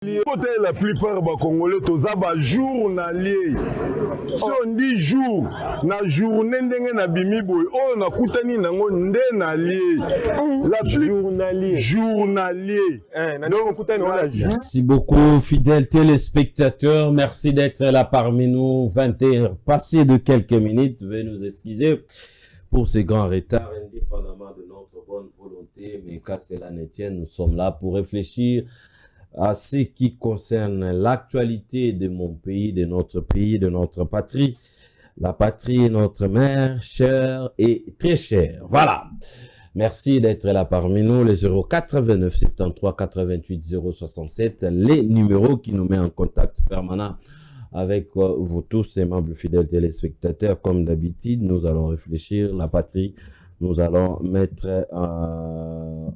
La plupart des Congolais, tous les journaliers. Si on dit jour, na journée, na bimi boy, oh na kutani na ngonde na lié. La journalier. Merci beaucoup, fidèles téléspectateurs. Merci d'être là parmi nous. 21 passé de quelques minutes. Veuillez nous excuser pour ces grands retards, indépendamment de notre bonne volonté. Mais qu'à cela ne tienne, nous sommes là pour réfléchir à ce qui concerne l'actualité de mon pays, de notre patrie. La patrie est notre mère, chère et très chère. Voilà. Merci d'être là parmi nous. Les 089 73 88 067, les numéros qui nous mettent en contact permanent avec vous tous, aimables fidèles téléspectateurs. Comme d'habitude, nous allons réfléchir la patrie. Nous allons mettre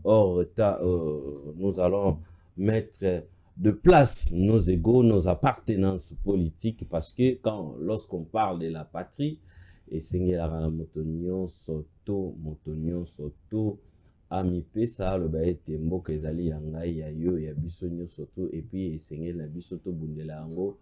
hors état, nous allons mettre de place nos égos, nos appartenances politiques, parce que lorsqu'on parle de la patrie, et Seigneur Motonio Soto, Amipe, ça, le baïté mboka ezali yangai ya yo ya bisonyo soto, et puis Seigneur na bisoto bundela ango,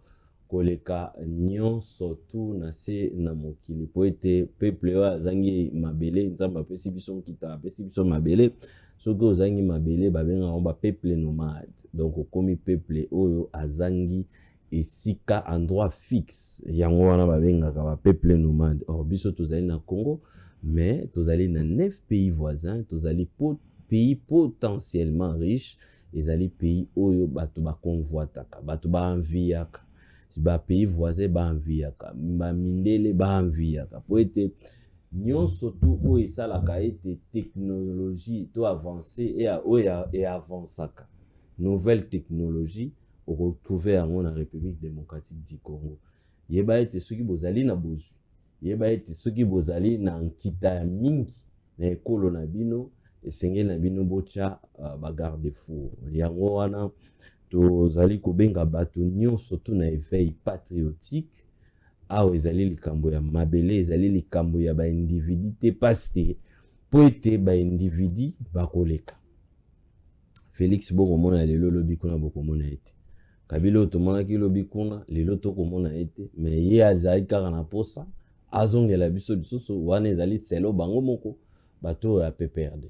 koleka nyon soto na se na mokili, po ete peuple wa zangi mabele, nzamba pesi biso kita, pesi biso mabele, soki ozangi mabele babenga ba peuple nomade. Donc okomi peuple oyo azangi esika endroit fixe yango wana babengaka ba peuple nomade. Or biso tozali na Congo, mais tozali na 9 pays voisins, tozali pays potentiellement riches, ezali pays oyo bato ba convoitaka, bato ba enviaka, ba pays voisins ba enviaka, ba mindele ba enviaka. Po ete nyonso tu oyo esalaka ete technologie to avancée et avancaka. Nouvelle technologie au retrouver en République démocratique du Congo. Yeba ete soki bozali na bozu. Yeba ete soki bozali na nkita ya mingi na ekolo na bino esengeli na bino bocha bagarde fou. Yango wana tozali kobenga bato nyonso tu na éveil patriotique. Awa ezali likambo ya mabele, ezali likambo ya ba individu te paste po ete ba individu bakoleka. Félix Bongo mona lelo lobi kuna bokomona ete. Kabila otomonaki lobi kuna lelo tokomona ete, mais ye azali kaka na posa azongela biso lisusu wana ezali selo bango moko bato ya PPRD.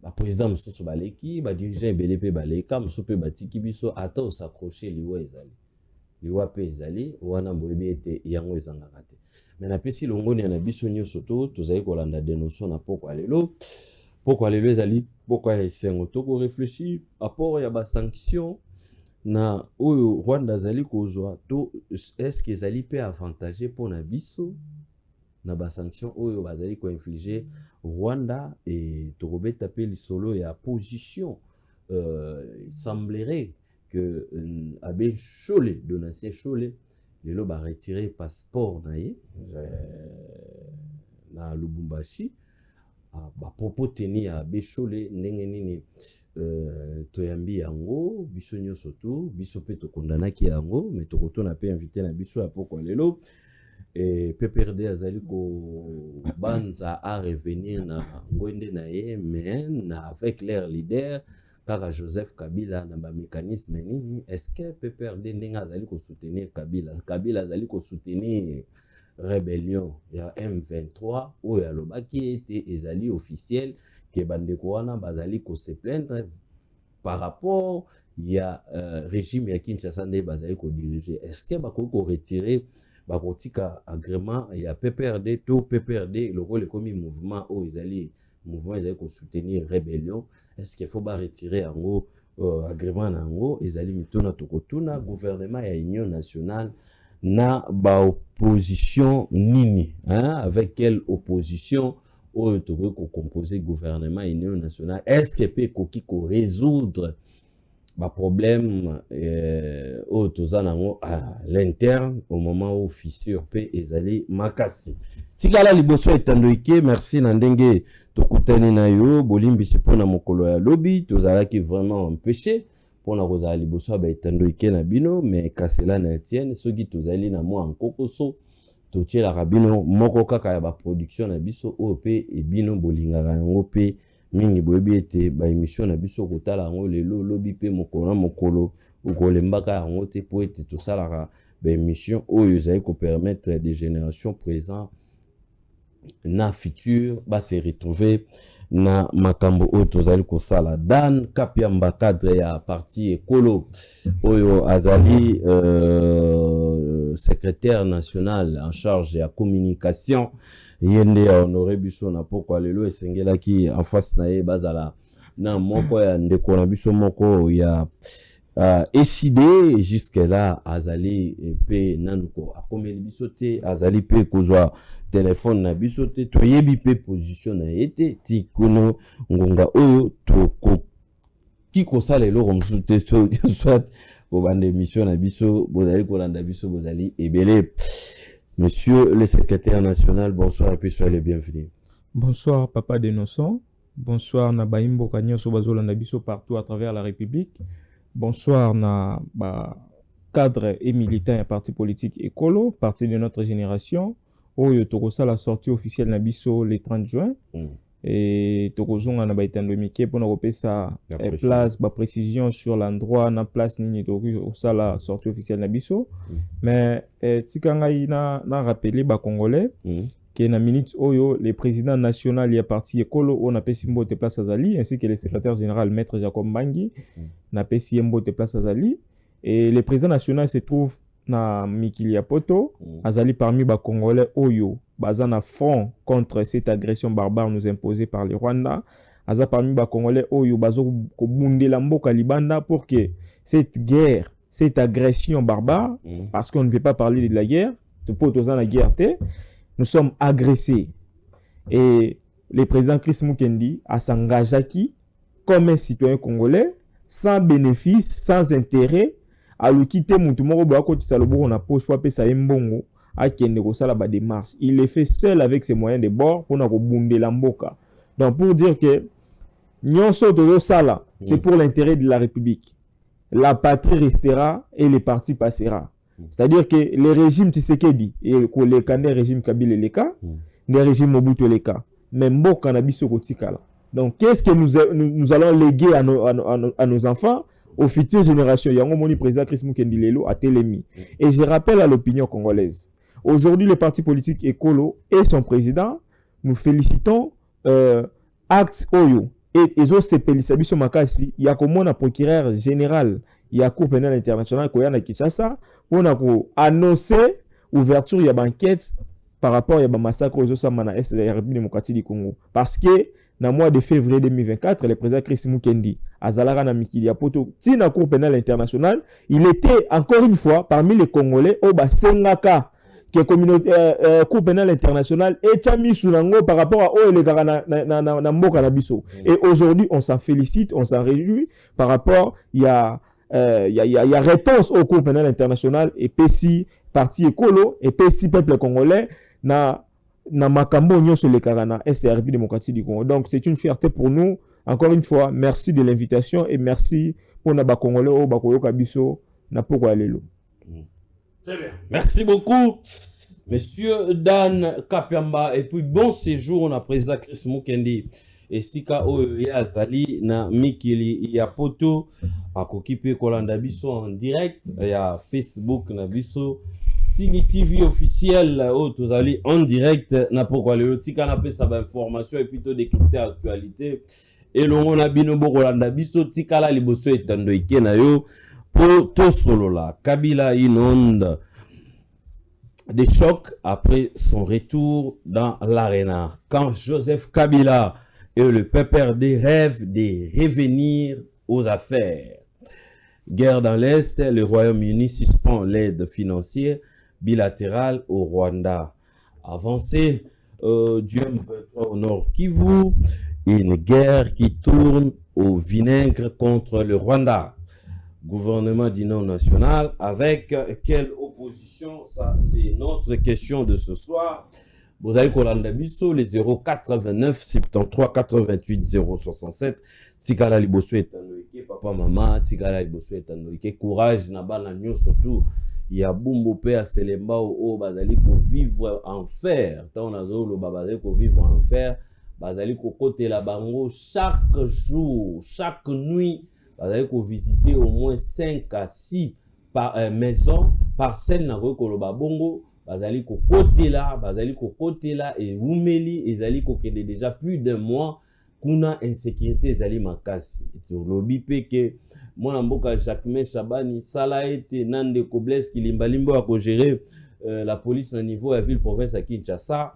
Ba président mosusu baleki, ba dirigeant ebele pe baleka, mosusu pe batiki biso ata osakroche liwa ezali. Liwa pe ezali, wana boyebi ete yango ezangaka te. Mais napesi longoni na biso nyonso to tozali kolanda dénonciation na pokwa lelo. Pokwa lelo ezali pokwa ya esengo toko réfléchir rapport ya ba sanction na oyo Rwanda azali kozwa to est-ce que ezali pe avantager pona biso na ba sanction oyo bazali ko infliger Rwanda et tokobeta pe lisolo ya position. Il semblerait que Abbé Cholé, Donatien Cholé, lelo ba retirer passeport na ye na Lubumbashi. Ba propos teni ya Abbé Cholé ndenge nini toyambi yango biso nyonso tu biso pe tokondanaki yango, mais tokotona pe invité na biso ya pokwa lelo. Et PPRD azali ko banza à revenir na ngwende na ye, mais avec leur leader kaka Joseph Kabila na ba mécanisme nini, est-ce que PPRD ndenge azali ko soutenir Kabila azali ko soutenir rébellion ya M23 oyo alobaki ete ezali officiel ke bandeko wana bazali ko se plaindre par rapport ya régime ya Kinshasa nde bazali ko diriger. Est-ce que bako ko retirer bakotika agrément ya PPRD to PPRD le komi mouvement o ezali mouvement ezali ko soutenir rébellion? Est-ce qu'il faut ba retirer yango agrément nango ezali mituna tokotuna gouvernement ya union nationale na ba opposition nini, hein? Avec quelle opposition o toko ko composer gouvernement union nationale? Est-ce que peut ko résoudre ba problème au tozanango à l'interne au moment où fissure pe ezali makasi. Tikala liboso etandoike, merci na ndenge tokutani na yo bolimbisi pona mokolo ya lobi tozalaki vraiment empêché pona kozala liboso ba etandoike na bino, mais kasela na Etienne soki tozali na mwa nkokoso totiela bino moko kaka ya ba production na biso o pe e bino bolingaka yango pe mingi boyebi ete ba émission na biso kotala yango lelo lobi pe mokolo na mokolo okolembaka yango te po ete tosalaka ba émission oyo ezali kopermettre des générations présentes na futur ba se retrouver na makambo oyo tozali kosala. Dan Kapiamba cadre ya parti ekolo oyo azali secrétaire national en charge ya communication yende ya honoré biso na poko lelo esengelaki en face na ye bazala na moko ya ndeko na biso moko ya décidé jusque là azali pe nanuko akomeli biso te azali pe kozwa téléphone na biso te toyebi pe position na ete ti kuno ngonga oyo to kiko sala eloko mosusu te soit bobanda émission na biso bozali kolanda biso bozali ebele. Monsieur le secrétaire national, bonsoir et puis soyez le bienvenu. Bonsoir Papa Denoson, bonsoir na baimbo kanyoso bazolanda biso partout à travers la République. Bonsoir na cadre et militant et parti politique écolo, parti de notre génération. Oyo tokosa la sortie officielle na biso le 30 juin. Et tokozonga na baitando mike pona kopesa place ba précision sur l'endroit na place nini tokosa la sortie officielle na biso. Mais tikanga ina na rappeler ba congolais que na minute oyo le président national ya parti écolo on appelle Simbo de place Azali ainsi que le secrétaire général maître Jacob Mbangi na pesi Simbo de place Azali et le président national se trouve na mikili ya poto azali parmi ba congolais oyo baza na front contre cette agression barbare nous imposée par le Rwanda, aza parmi ba congolais oyo bazo ko bundela mboka libanda pour que cette guerre, cette agression barbare parce qu'on ne peut pas parler de la guerre, la guerre, nous sommes agressés. Et le président Chris Mukendi a s'engagé comme un citoyen congolais sans bénéfice, sans intérêt à le quitter Moutoumoro Bako Tisalobo on a poche pour sa mbongo à kende ko sala ba démarche. Il le fait seul avec ses moyens de bord pour na ko bundela mboka. Donc pour dire que nyonso de sala c'est pour l'intérêt de la République. La patrie restera et le parti passera. C'est-à-dire que le régime Tshisekedi et le canet régime Kabila le cas, le régime Mobutu le cas, mais mboka na biso ko tikala. Donc qu'est-ce que nous allons léguer à nos enfants? Aux futures générations, il y a un président Chris Mukendi Lelo à Télémi. Et je rappelle à l'opinion congolaise, aujourd'hui le parti politique écolo et son président, nous félicitons Acte Oyo et Ezo Sepeli Sabiso Makasi, il y a comme un procureur général, il y a Cour pénale internationale, il y a Kinshasa, on a annoncé ouverture il y a enquête par rapport à massacre aux Osamana Est de la République démocratique du Congo. Parce que dans le mois de février 2024, le président Chris Mukendi, à Zalara Namikili Poto, si la Cour pénale internationale, il était encore une fois parmi les Congolais au Basengaka, qui est communauté Cour pénale internationale, et Tchami Sunango par rapport à Oelegara na Mboka Nabiso. Et aujourd'hui, on s'en félicite, on s'en réjouit par rapport, il y a réponse au Cour pénale internationale et PSI, parti écolo, et PSI peuple congolais, na makambo nyonso le karana SRP démocratique du Congo. Donc c'est une fierté pour nous. Encore une fois, merci de l'invitation et merci pour naba congolais au bakoyoka biso na poko alelo. Très bien. Merci beaucoup monsieur Dan Kapiamba et puis bon séjour na président Chris Mukendi et sika oyo ya zali na mikili ya poto akoki pe kolanda biso en direct ya Facebook na biso Tini TV officiel où tous allez en direct na pourquoi le tika na pesa ba information et plutôt décrypter actualité et l'on a binobo kolanda biso tika la liboso etando ike na yo pour to solo la Kabila inonde des chocs après son retour dans l'arena quand Joseph Kabila et le PPRD rêvent de revenir aux affaires. Guerre dans l'Est, le Royaume-Uni suspend l'aide financière bilatérale au Rwanda. Avancée du M23 au Nord Kivu, une guerre qui tourne au vinaigre contre le Rwanda. Gouvernement d'union nationale, avec quelle opposition? Ça, c'est notre question de ce soir. Vous avez Kolanda Bisso, les 089 73 88 067. Tikala liboso etanoike, papa, maman, tikala liboso etanoike. Courage, nabana nyo surtout. Il y a Bumbo Pe à Selemba au Bazali pour vivre en fer. Tant on a zolo babazé pour vivre en fer. bazali côté la bango chaque jour, chaque nuit, bazali visiter au moins 5 à 6 maisons, parcelles na koloba bongo, bazali côté là et umeli ezali kokende déjà plus d'un mois kuna insécurité ezali makasi. Lobi peke mwana mboka Jacquemain Chabani sala ete nande Kobles Kilimbalimbo a gérer la police na niveau ya ville province à Kinshasa.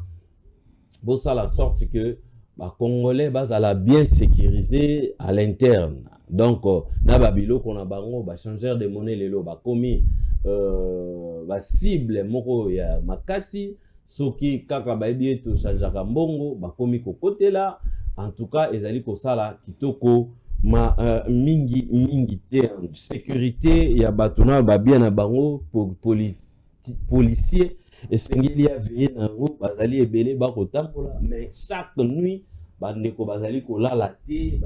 Bon ça la sorte que ba Congolais bazala bien sécurisé à l'interne. Donc na babilo kona bango ba changer de monnaie lelo ba komi ba cible moko ya makasi soki kaka ba bieto changeaka mbongo ba komi côté là. En tout cas ezali ko sala kitoko ma mingi te sécurité ya batuna ba bien na bango policier et sengeli ya veiller na ngo bazali ebele ba kotambola mais chaque nuit bandeko bazali kolala te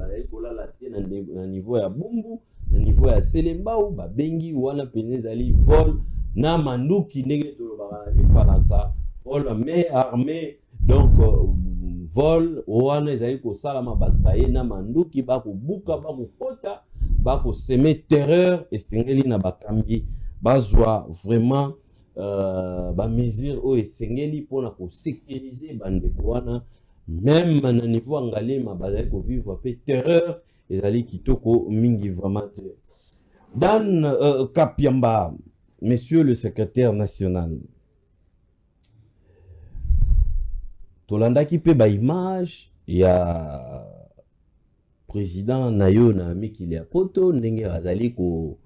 na niveau ya Bumbu na niveau ya Selembao babengi wana pene ezali vol na manduki ndenge tolobaka na Faransa vol mais armée donc vol wana ezali kosalama bataye na manduki bakobuka bakokota bakoseme terreur esengeli na bakambi bazwa vraiment ba mesure o esengeli pona ko sécuriser bandeko wana même na niveau Ngalema bazali ko vivre pe terreur ezali kitoko mingi vraiment. Dan Kapiamba, monsieur le secrétaire national, tolandaki pe ba image ya président nayo na mikili ya poto ndenge azali ko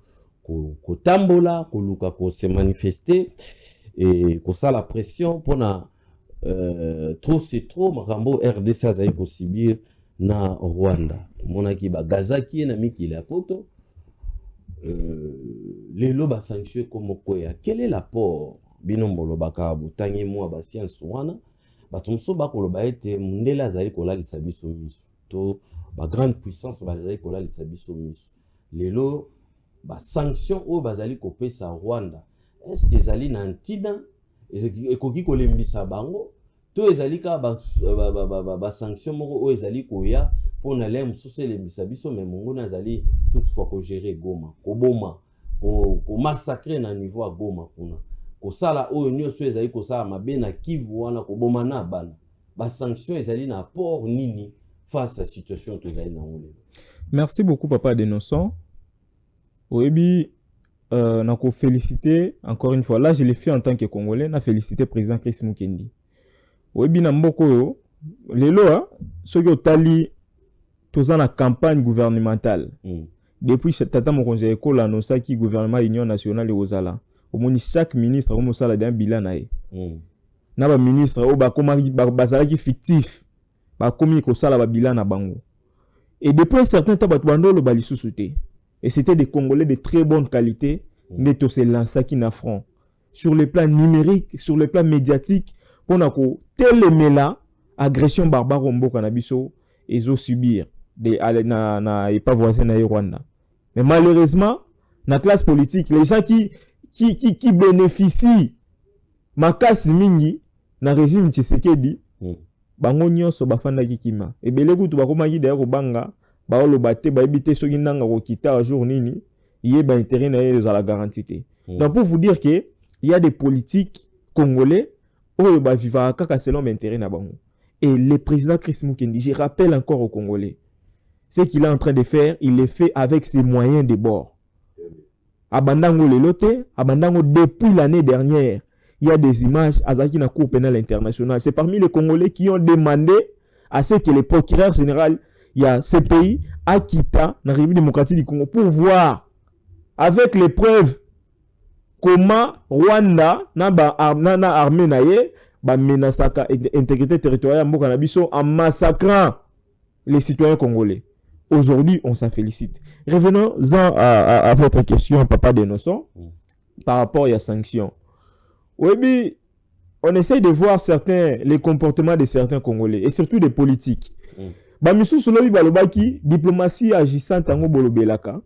tambola ko luka ko se manifester et ko sala pression pona trop c'est trop makambo RDC azali ko subir na Rwanda monaki ba gazaki na mikili ya poto lelo ba sanction comme koya. Quel est l'apport binombolo baka butangi mwa ba science wana bato mosusu bakoloba ete mundele azali kolalisa biso miso to ba grande puissance bazali kolalisa biso miso lelo ba sanction oyo bazali kopesa Rwanda est-ce que ezali na ntina ekoki kolembisa bango to ezali ka ba sanction moko oyo ezali koya pona le mosusu elembisa biso mais mongo azali toutefois ko gérer Goma koboma ko massacrer na niveau ya Goma kuna kosala oyo nyonso ezali kosala mabe na Kivu wana koboma na bana ba sanction ezali na apport nini face à situation tozali na ngole. Merci beaucoup Papa Dénonçant. Oyebi na ko féliciter encore une fois là je l'ai fait en tant que Congolais na féliciter président Chris Mukendi. Oyebi na mboko yo lelo soki otali toza na campagne gouvernementale depuis tata mokonzi ya ekolo anosaki gouvernement union nationale ozala omoni chaque ministre au mosala d'un bilan na ye na ba ministre o ba komaki bazalaki fictif ba komi ko sala ba bilan na bango et depuis un certain temps bato bandolo ba lisusu te et c'était des Congolais de très bonne qualité mais to se lansaki na front sur le plan numérique sur le plan médiatique pona ko telemela agression barbare mboka na biso ezo subir na et pas voisin na Rwanda. Mais malheureusement na classe politique les gens qui bénéficient makasi mingi na régime Tshisekedi bango nyonso bafanda kikima ebele kutu bakomaki d'ailleurs kobanga baoloba te bayebi soki nanga kokita un jour nini yé ba intérêt na ye la garantie. Donc pour vous dire que il y a des politiques congolais oyo ba vivra kaka selon l'intérêt na bango. Et le président Chris Mukendi, je rappelle encore aux Congolais, ce qu'il est en train de faire, il le fait avec ses moyens de bord. Abandango lelote, abandango depuis l'année dernière, il y a des images à Zaki na Cour pénale internationale. C'est parmi les Congolais qui ont demandé à ce que le procureur général, il y a ce pays, Akita, dans la République démocratique du Congo, pour voir avec les preuves comment Rwanda na armée na ye ba menasaka intégrité territoriale mboka na biso en massacrant les citoyens congolais. Aujourd'hui, on s'en félicite. Revenons-en à votre question, Papa Dénonçant, par rapport à la sanction. Oui, on essaye de voir les comportements de certains Congolais, et surtout des politiques. Bamisu Soulobi Balobaki, diplomatie agissante en Bolobelaka,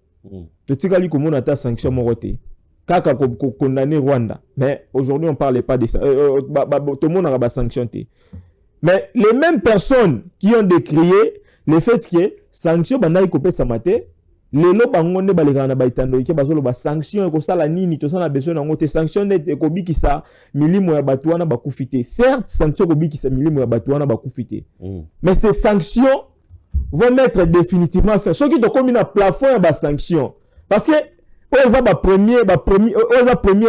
totikali komona ta sanction morote. Kaka condamné Rwanda. Mais aujourd'hui, on ne parle pas de ça. Tout le monde a sanctionné. Mais les mêmes personnes qui ont décrié le fait que sanction banda ikopé samate, lelo bangonde baleka na baitando ike bazolo ba sanction ko sala nini to sana besoin na ngote sanction net ko bikisa milimo ya batuana bakufite. Certes, sanction ko bikisa milimo ya batuana bakufite. Mais ces sanctions vont mettre définitivement fin. Ceux qui te commis na plafond ya ba sanction parce que premier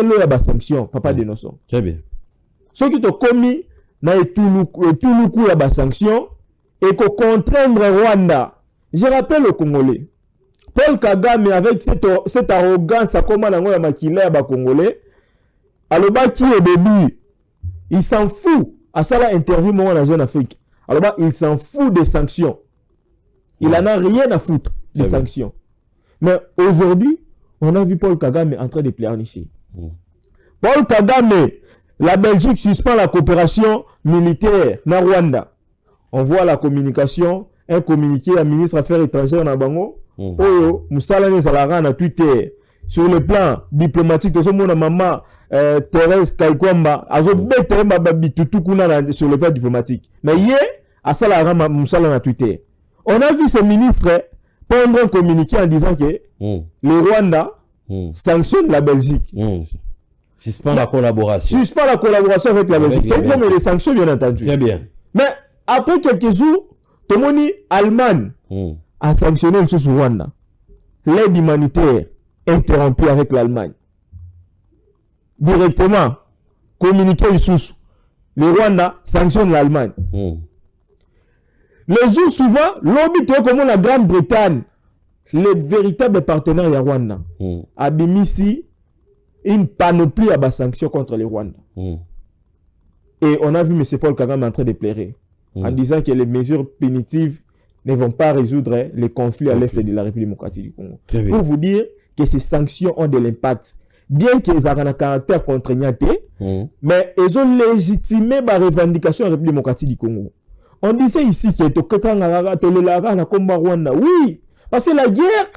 lot ya ba sanction papa de noson. Très bien. Ceux qui te commis na etuluku ya ba sanction et ko contraindre Rwanda. Je rappelle aux Congolais, Paul Kagame avec cette arrogance à comment on a maquillé à Congolais, alors qui au début, il s'en fout à ça l'interview moi en Jeune Afrique. Alors il s'en fout des sanctions. Il en a rien à foutre des sanctions. Mais aujourd'hui, on a vu Paul Kagame en train de pleurnicher. Paul Kagame, la Belgique suspend la coopération militaire na Rwanda. On voit la communication, un communiqué à ministre Affaires étrangères na Bango. Oyo musala ne zalara na Twitter. Sur le plan diplomatique, tout mon maman Thérèse Kaikwamba azo bete babitutu kuna sur le plan diplomatique. Mais hier à salara musala na Twitter. On a vu ce ministre prendre un communiqué en disant que le Rwanda sanctionne la Belgique. Suspend la collaboration. Suspend la collaboration avec la Belgique. C'est une forme de sanction, bien entendu. Très bien. Mais après quelques jours, Tomoni, Allemagne a sanctionné le Rwanda. L'aide humanitaire interrompue avec l'Allemagne. Directement, communiqué le Rwanda sanctionne l'Allemagne. Le jour suivant, l'objet comme la Grande-Bretagne, les véritables partenaires de Rwanda, a mis ici une panoplie à sanctions contre le Rwanda. Et on a vu M. Paul Kagame en train de pleurer, en disant que les mesures punitives ne vont pas résoudre les conflits à l'est de la République démocratique du Congo. Pour vous dire que ces sanctions ont de l'impact. Bien qu'ils aient un caractère contraignant, mais ils ont légitimé la revendication de la République démocratique du Congo. On disait ici que oui, parce que la guerre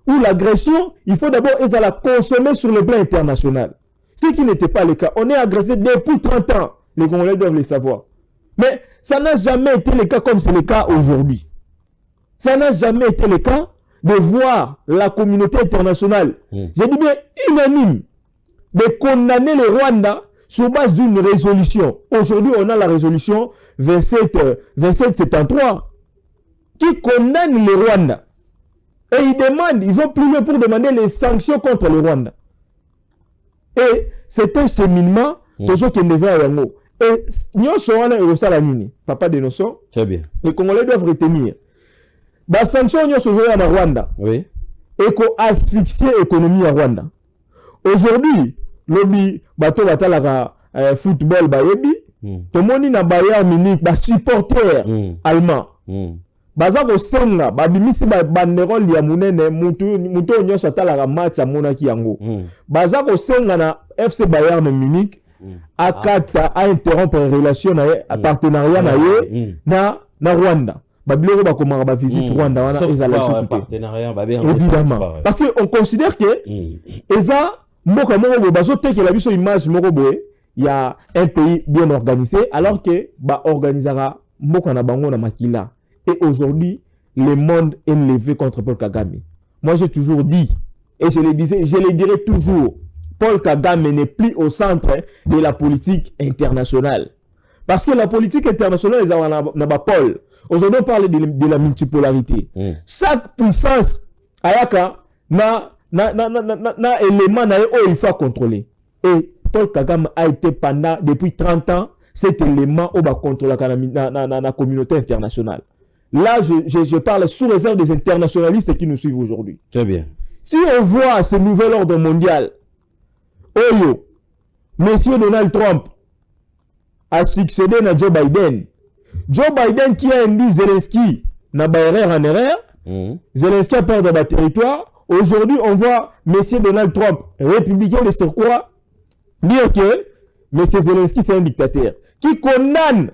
ou l'agression, il faut d'abord la consommer sur le plan international. Ce qui n'était pas le cas. On est agressé depuis 30 ans. Les Congolais doivent le savoir. Mais ça n'a jamais été le cas comme c'est le cas aujourd'hui. Ça n'a jamais été le cas de voir la communauté internationale, j'ai dit bien unanime, de condamner le Rwanda sur base d'une résolution. Aujourd'hui, on a la résolution 2773 qui condamne le Rwanda. Et ils vont plus loin pour demander les sanctions contre le Rwanda. Et c'est un cheminement toujours qui est devant à Yango. Et nous sommes papa de notion. Très bien. Les Congolais doivent retenir. Les sanctions nous sommes à Rwanda. Oui. Et qu'on asphyxie l'économie à Rwanda. Aujourd'hui, lobby bateau batala football bayebi. Tout le monde na Bayern Munich, ba supporter allemand. Baza ko senga babimisi ba banderole ya munene mutu nyonso atalaka match amonaki yango. Baza ko senga na FC Bayern Munich akata a interrompre relation na partenariat na ye na Rwanda. Babiloko bakomaka ba visite Rwanda wana ezala sous partenariat évidemment parce que on considère que eza mboka moko boye bazotekela biso image moko boye ya un pays bien organisé alors que ba organisera mboka na bango na makila. Et aujourd'hui, le monde est levé contre Paul Kagame. Moi, j'ai toujours dit, et je le dirai toujours, Paul Kagame n'est plus au centre de la politique internationale. Parce que la politique internationale, n'a pas Paul. Aujourd'hui, on parle de la multipolarité. Chaque puissance, ayaka, na élément na il faut contrôler. Et Paul Kagame a été depuis 30 ans, cet élément où va contrôler la communauté internationale. Là, je parle sous réserve des internationalistes qui nous suivent aujourd'hui. Très bien. Si on voit ce nouvel ordre mondial, Oyo, Monsieur Donald Trump a succédé à Joe Biden. Joe Biden qui a induit Zelensky na erreur en erreur. Zelensky a perdu le territoire. Aujourd'hui, on voit Monsieur Donald Trump, républicain de surcroît, dire que Monsieur Zelensky c'est un dictateur qui condamne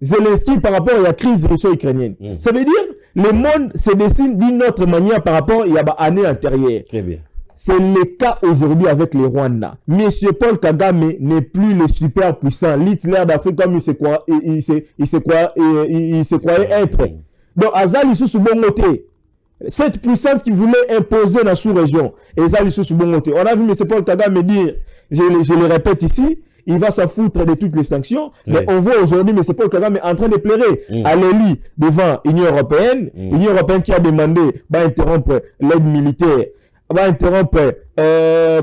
Zelensky par rapport à la crise russo-ukrainienne. Ça veut dire le monde se dessine d'une autre manière par rapport à l'année antérieure. Très bien. C'est le cas aujourd'hui avec les Rwandais. Monsieur Paul Kagame n'est plus le super puissant, l'Hitler d'Afrique comme il se croyait être. Donc, Azali sous bon côté. Cette puissance qui voulait imposer dans la sous-région, Azali sous bon côté. On a vu monsieur Paul Kagame dire, je le répète ici, il va s'en foutre de toutes les sanctions. Oui. Mais on voit aujourd'hui M. Paul Kagame en train de pleurer à l'élite devant l'Union européenne. L'Union européenne qui a demandé d'interrompre l'aide militaire, d'interrompre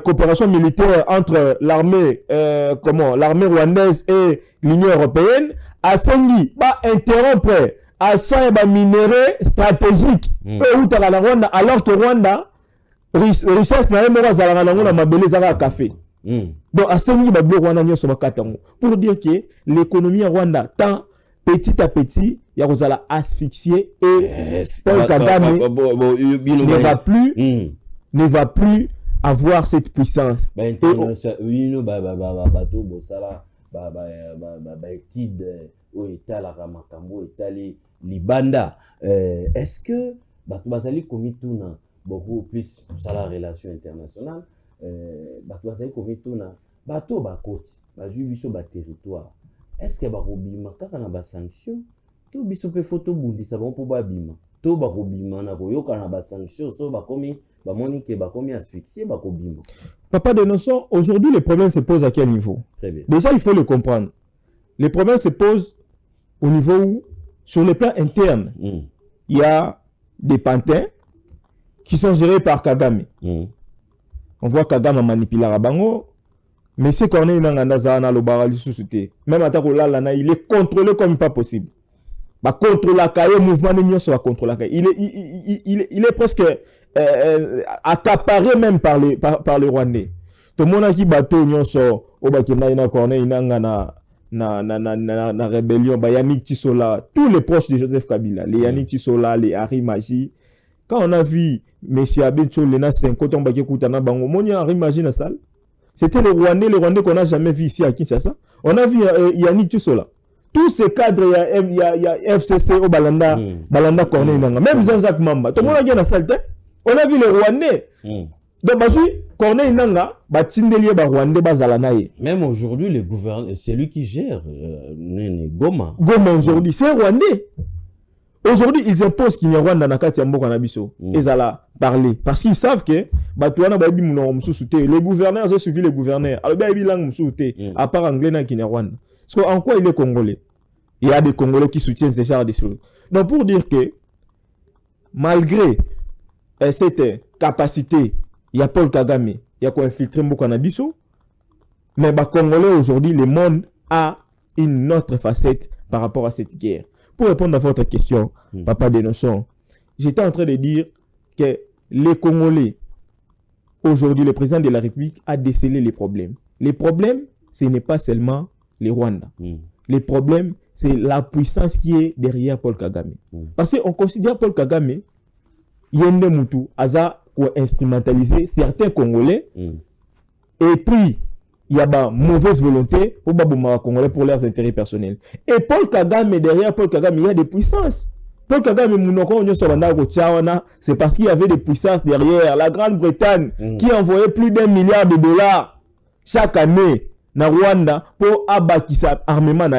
coopération militaire entre l'armée rwandaise et l'Union européenne. A Sengi, interrompre achat de minéraux stratégiques alors que Rwanda, richesse n'a pas café. Donc, pour dire que l'économie Rwanda tend petit à petit, il y a asphyxié et Paul Kagame ne va plus avoir cette puissance. Est-ce que Bazali Komituna beaucoup plus sur la relation internationale? Bazali Komituna bato bakoti bazui biso ba territoire. Est-ce que bakobima kaka na ba sanction to biso pe photo bundisa bon pour babima to bakobima na koyoka na ba sanction so bakomi ba monique bakomi asphyxié bakobima? Papa de Noson, aujourd'hui les problèmes se posent à quel niveau? Très bien. Déjà il faut le comprendre. Les problèmes se posent au niveau où, sur le plan interne, il y a des pantins qui sont gérés par Kagame. On voit Kagame manipuler la bango. Mais c'est qu'on est même à il est contrôlé comme pas possible. Bah, contre la caille, mouvement de sur contre la caille. Il est presque accaparé même par les Rwandais. Tout le monde a qui bateau sur au Bakina na rébellion, bah Yannick Tissola, tous les proches de Joseph Kabila, les Yannick Tissola, les Harry Magie. Quand on a vu M. Abecho, Lena Senkoton Bakekutana Bango, Monia Harry Magie na salle. C'était le Rwandais qu'on n'a jamais vu ici à Kinshasa. On a vu Yannick Tissola. Tous ces cadres, il y a FCC au Balanda, Balanda Corneille, même Jean-Jacques Mamba. Tout le monde a dit dans la salle. On a vu les Rwandais. Donc, Corneille Nanga, Rwandais, même aujourd'hui, le gouverneur, c'est lui qui gère Goma. Goma aujourd'hui, c'est Rwandais. Aujourd'hui, ils imposent qu'il y a Rwanda dans le Mboka Nabiso. Ils allaient parler. Parce qu'ils savent que les gouverneurs ont suivi les gouverneurs. Alors, à part anglais, qui est Rwanda. Parce qu'en quoi il est congolais? Il y a des Congolais qui soutiennent ces genres de choses. Donc, pour dire que, malgré cette capacité, il y a Paul Kagame, il y a quoi infiltrer Mboka Nabiso, mais les Congolais aujourd'hui, le monde a une autre facette par rapport à cette guerre. Pour répondre à votre question, Papa de Noson, j'étais en train de dire que les Congolais, aujourd'hui, le président de la République a décelé les problèmes. Les problèmes, ce n'est pas seulement les Rwandais. Les problèmes, c'est la puissance qui est derrière Paul Kagame. Parce qu'on considère Paul Kagame, Yende Moutou, Aza, pour instrumentaliser certains Congolais, et puis, il y a une mauvaise volonté pour les Congolais pour leurs intérêts personnels. Et Paul Kagame, derrière Paul Kagame, il y a des puissances. Paul Kagame, c'est parce qu'il y avait des puissances derrière. La Grande-Bretagne, qui envoyait plus d'$1 milliard chaque année na Rwanda pour abattre armement,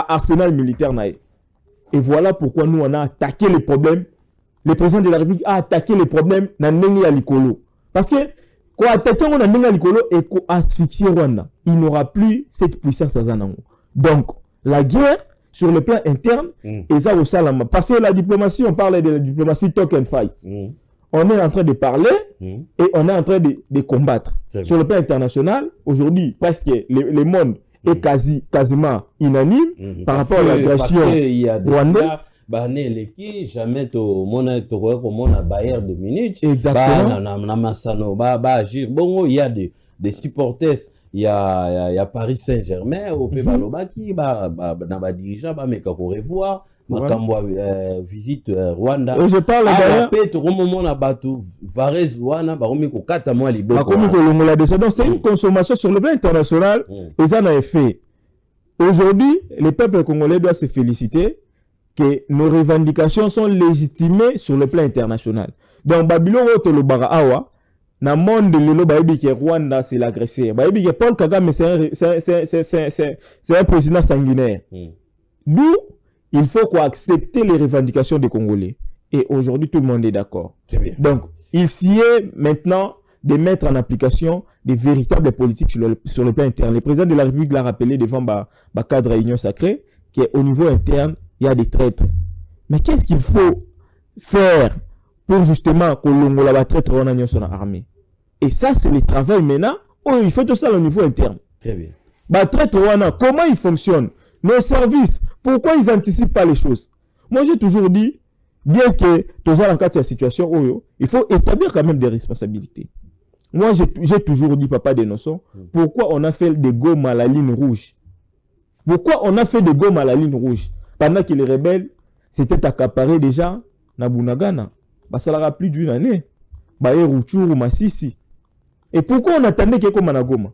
arsenal militaire. Et voilà pourquoi nous, on a attaqué les problèmes. Le président de la République a attaqué les problèmes dans Nengi Alikolo. Parce que quand attaquer on a Nengi Alikolo et qu'on asphyxie Rwanda, il n'aura plus cette puissance à Zanango. Donc, la guerre, sur le plan interne, et ça au Salama. Parce que la diplomatie, on parle de la diplomatie talk and fight. On est en train de parler et on est en train de combattre. Sur le plan international, aujourd'hui, presque le monde est quasiment unanime par rapport à l'agression rwandaise. Jamais mon Bayern de Munich. Exactement. Bon, il y a des supporters. Il y a Paris Saint-Germain au Pays Balobaki, dirigeant, mais qu'on revoir. Visite Rwanda. Et je parle d'ailleurs. Donc c'est une consommation sur le plan international. Et ça en a fait. Aujourd'hui, le peuple congolais doit se féliciter que nos revendications sont légitimées sur le plan international. Donc Babylone Tolobara Awa, Dans le monde de l'Elo, que Rwanda, c'est l'agresseur. Que Paul Kagame, c'est un président sanguinaire. D'où il faut accepter les revendications des Congolais. Et aujourd'hui, tout le monde est d'accord. Donc, il s'y est maintenant de mettre en application des véritables politiques sur le plan interne. Le président de la République l'a rappelé devant le cadre réunion sacrée, qu'au niveau interne, il y a des traîtres. Mais qu'est-ce qu'il faut faire pour justement que l'on la traître en union sur l'armée? Et ça, c'est le travail maintenant. Oh, il faut tout ça au niveau interne. Très bien. Comment ils fonctionnent? Nos services, pourquoi ils n'anticipent pas les choses? Moi, j'ai toujours dit, bien que tous en cas de cette situation, il faut établir quand même des responsabilités. Moi, j'ai toujours dit, papa des notions, pourquoi on a fait des gommes à la ligne rouge? Pourquoi on a fait des gommes à la ligne rouge? Pendant que les rebelles s'étaient accaparés déjà na Bunagana. Ça n'aura plus d'une année. Ruchuru, Massissi. Et pourquoi on attendait que comme Goma?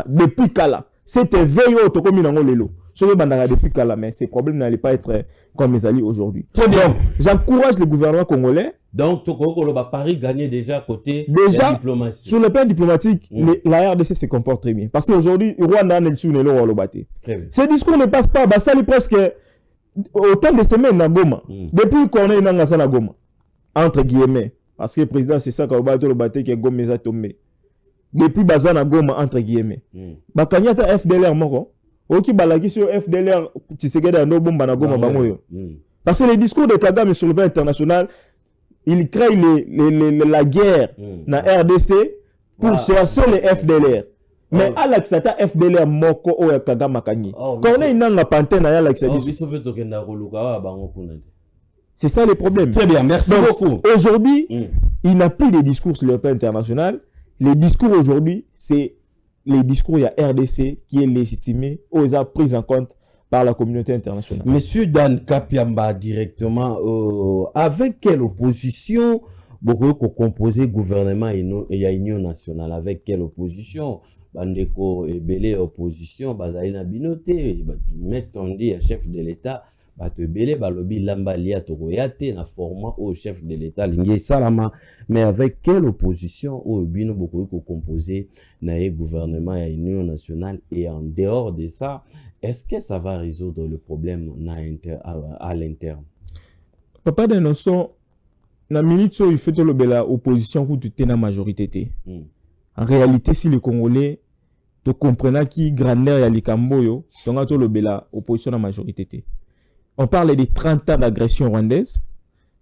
Depuis Kala. C'était veillé au Tokomi Nangolelo. Depuis Kala, mais ces problèmes n'allaient pas être comme les alliés aujourd'hui. Très bien. J'encourage le gouvernement congolais. Donc, Paris gagnait déjà côté déjà, la diplomatie. Sur le plan diplomatique, la RDC se comporte très bien. Parce qu'aujourd'hui, Rwanda n'est plus ce discours ne passe pas. Ça est presque autant de semaines à Goma. Depuis qu'on est dans Goma. Entre guillemets. Parce que le président, c'est ça qu'on va le battre qui est Goma est tombé. Depuis Bazana Goma, entre guillemets. Bakanyata FDLR moko. Oki balaki sur FDLR, Tshisekedi ando bomba na Goma bangoyo. Parce que les discours de Kagame sur le plan international, il crée la guerre dans la RDC pour chercher les FDLR. Mais Alex Sata FDLR moko o Kagame kanyi. Quand on est dans la panthère na Alex c'est ça le problème. Très bien, merci beaucoup. Aujourd'hui, il n'a plus de discours sur le plan international. Les discours aujourd'hui, c'est les discours, il y a RDC qui est légitimé ou ils ont pris en compte par la communauté internationale. Monsieur Dan Kapiamba, directement, avec quelle opposition beaucoup composé gouvernement et il y a union nationale? Avec quelle opposition? Bandeko et Belé opposition, Bazaïna Binoté, mettons dit chef de l'État. Belé balobi lamba lia tokoyate na format au chef de l'État lingi salama, mais avec quelle opposition au bino beaucoup composé na gouvernement et union nationale? Et en dehors de ça, est-ce que ça va résoudre le problème à l'interne? Papa de notion na minute il fait le bela opposition ou tu es na majorité. En réalité, si les Congolais te comprennent qui grandeur ya likamboyo, donc to le bela opposition na majorité. On parle de 30 ans d'agression rwandaise.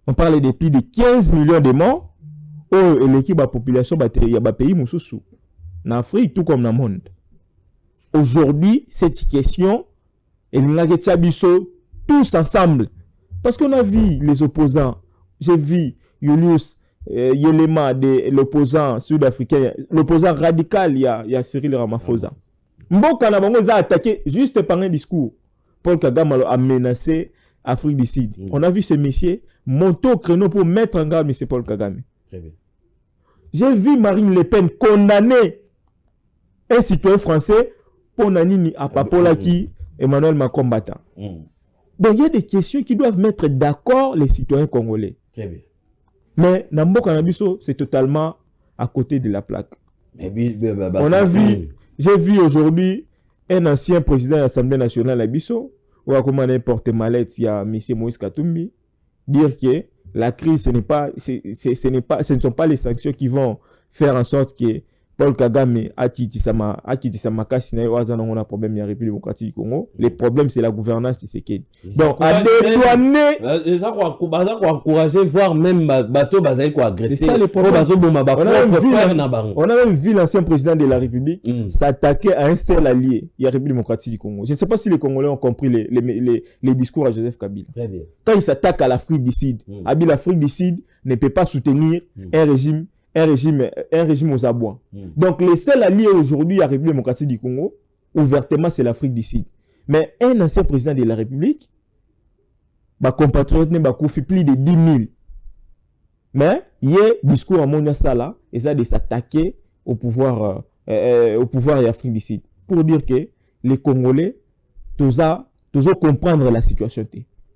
On parle de plus de 15 millions de morts. Et l'équipe de la population il y a des pays moussoussou. En Afrique, tout comme dans le monde. Aujourd'hui, cette question, elle n'a que tous ensemble. Parce qu'on a vu les opposants. J'ai vu Julius Yelema, l'opposant sud-africain, l'opposant radical, il y a Cyril Ramaphosa. Mboka na bango a attaqué juste par un discours. Paul Kagame a menacé Afrique du Sud. On a vu ce messieurs monter au créneau pour mettre en garde M. Paul Kagame. Très bien. J'ai vu Marine Le Pen condamner un citoyen français pour Nanini à Papolaki, Emmanuel Macron battant. Donc il y a des questions qui doivent mettre d'accord les citoyens congolais. Très bien. Mais Nambo Kanabiso, c'est totalement à côté de la plaque. On a vu, j'ai vu aujourd'hui un ancien président de l'Assemblée nationale à Bisso, ou à comment n'importe mallette, il y a M. Moïse Katumbi, dire que la crise, ce ne sont pas les sanctions qui vont faire en sorte que Paul Kagame a quitté sa casse, on a un problème dans la République démocratique du Congo. Le problème, c'est la gouvernance de Tshisekedi. Donc, à dédouaner. Ça va encourager, voire même bateau, agresser. C'est ça le problème. On a même vu l'ancien président de la République s'attaquer à un seul allié, la République démocratique du Congo. Je ne sais pas si les Congolais ont compris les discours à Joseph Kabila. Très bien. Quand il s'attaque à l'Afrique du Sud, l'Afrique du Sud ne peut pas soutenir un régime aux abois. Donc, les seuls alliés aujourd'hui à la République démocratique du Congo, ouvertement, c'est l'Afrique du Sud. Mais un ancien président de la République, compatriote n'a pas fait plus de 10 000. Mais, il y a un discours à Monia Sala, et ça de s'attaquer au pouvoir de l'Afrique du Sud. Pour dire que les Congolais, tous comprendre la situation.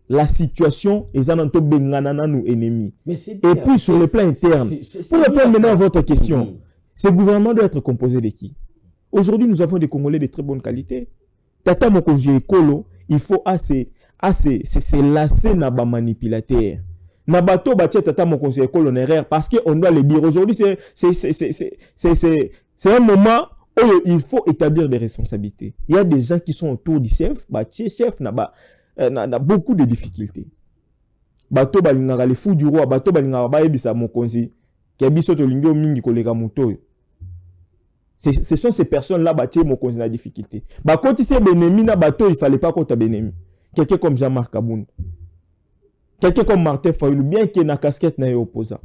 la situation est en train de nous ennemis. Et bien, puis sur le plan interne, pour répondre maintenant à votre question, ce gouvernement doit être composé de qui? Aujourd'hui, nous avons des Congolais de très bonne qualité. Tata Mokonzi Ekolo, il faut se lasser na ba manipulateur. Na bato batia Tata Mokonzi Ekolo en erreur parce qu'on doit le dire. Aujourd'hui, c'est un moment où il faut établir des responsabilités. Il y a des gens qui sont autour du chef, chef n'a beaucoup de difficultés. Bato balingaka les fous du roi, bato balingaka ba ebisa Mokonzi, ki biso to lingio mingi koleka muto. Ce sont ces personnes-là qui ont des difficultés. Quand tu sais Benemi na bateau, il ne fallait pas qu'on t'a Benemi. Quelqu'un comme Jean-Marc Aboun. Quelqu'un comme Martin Fayulu, bien qu'il y ait une casquette na opposant.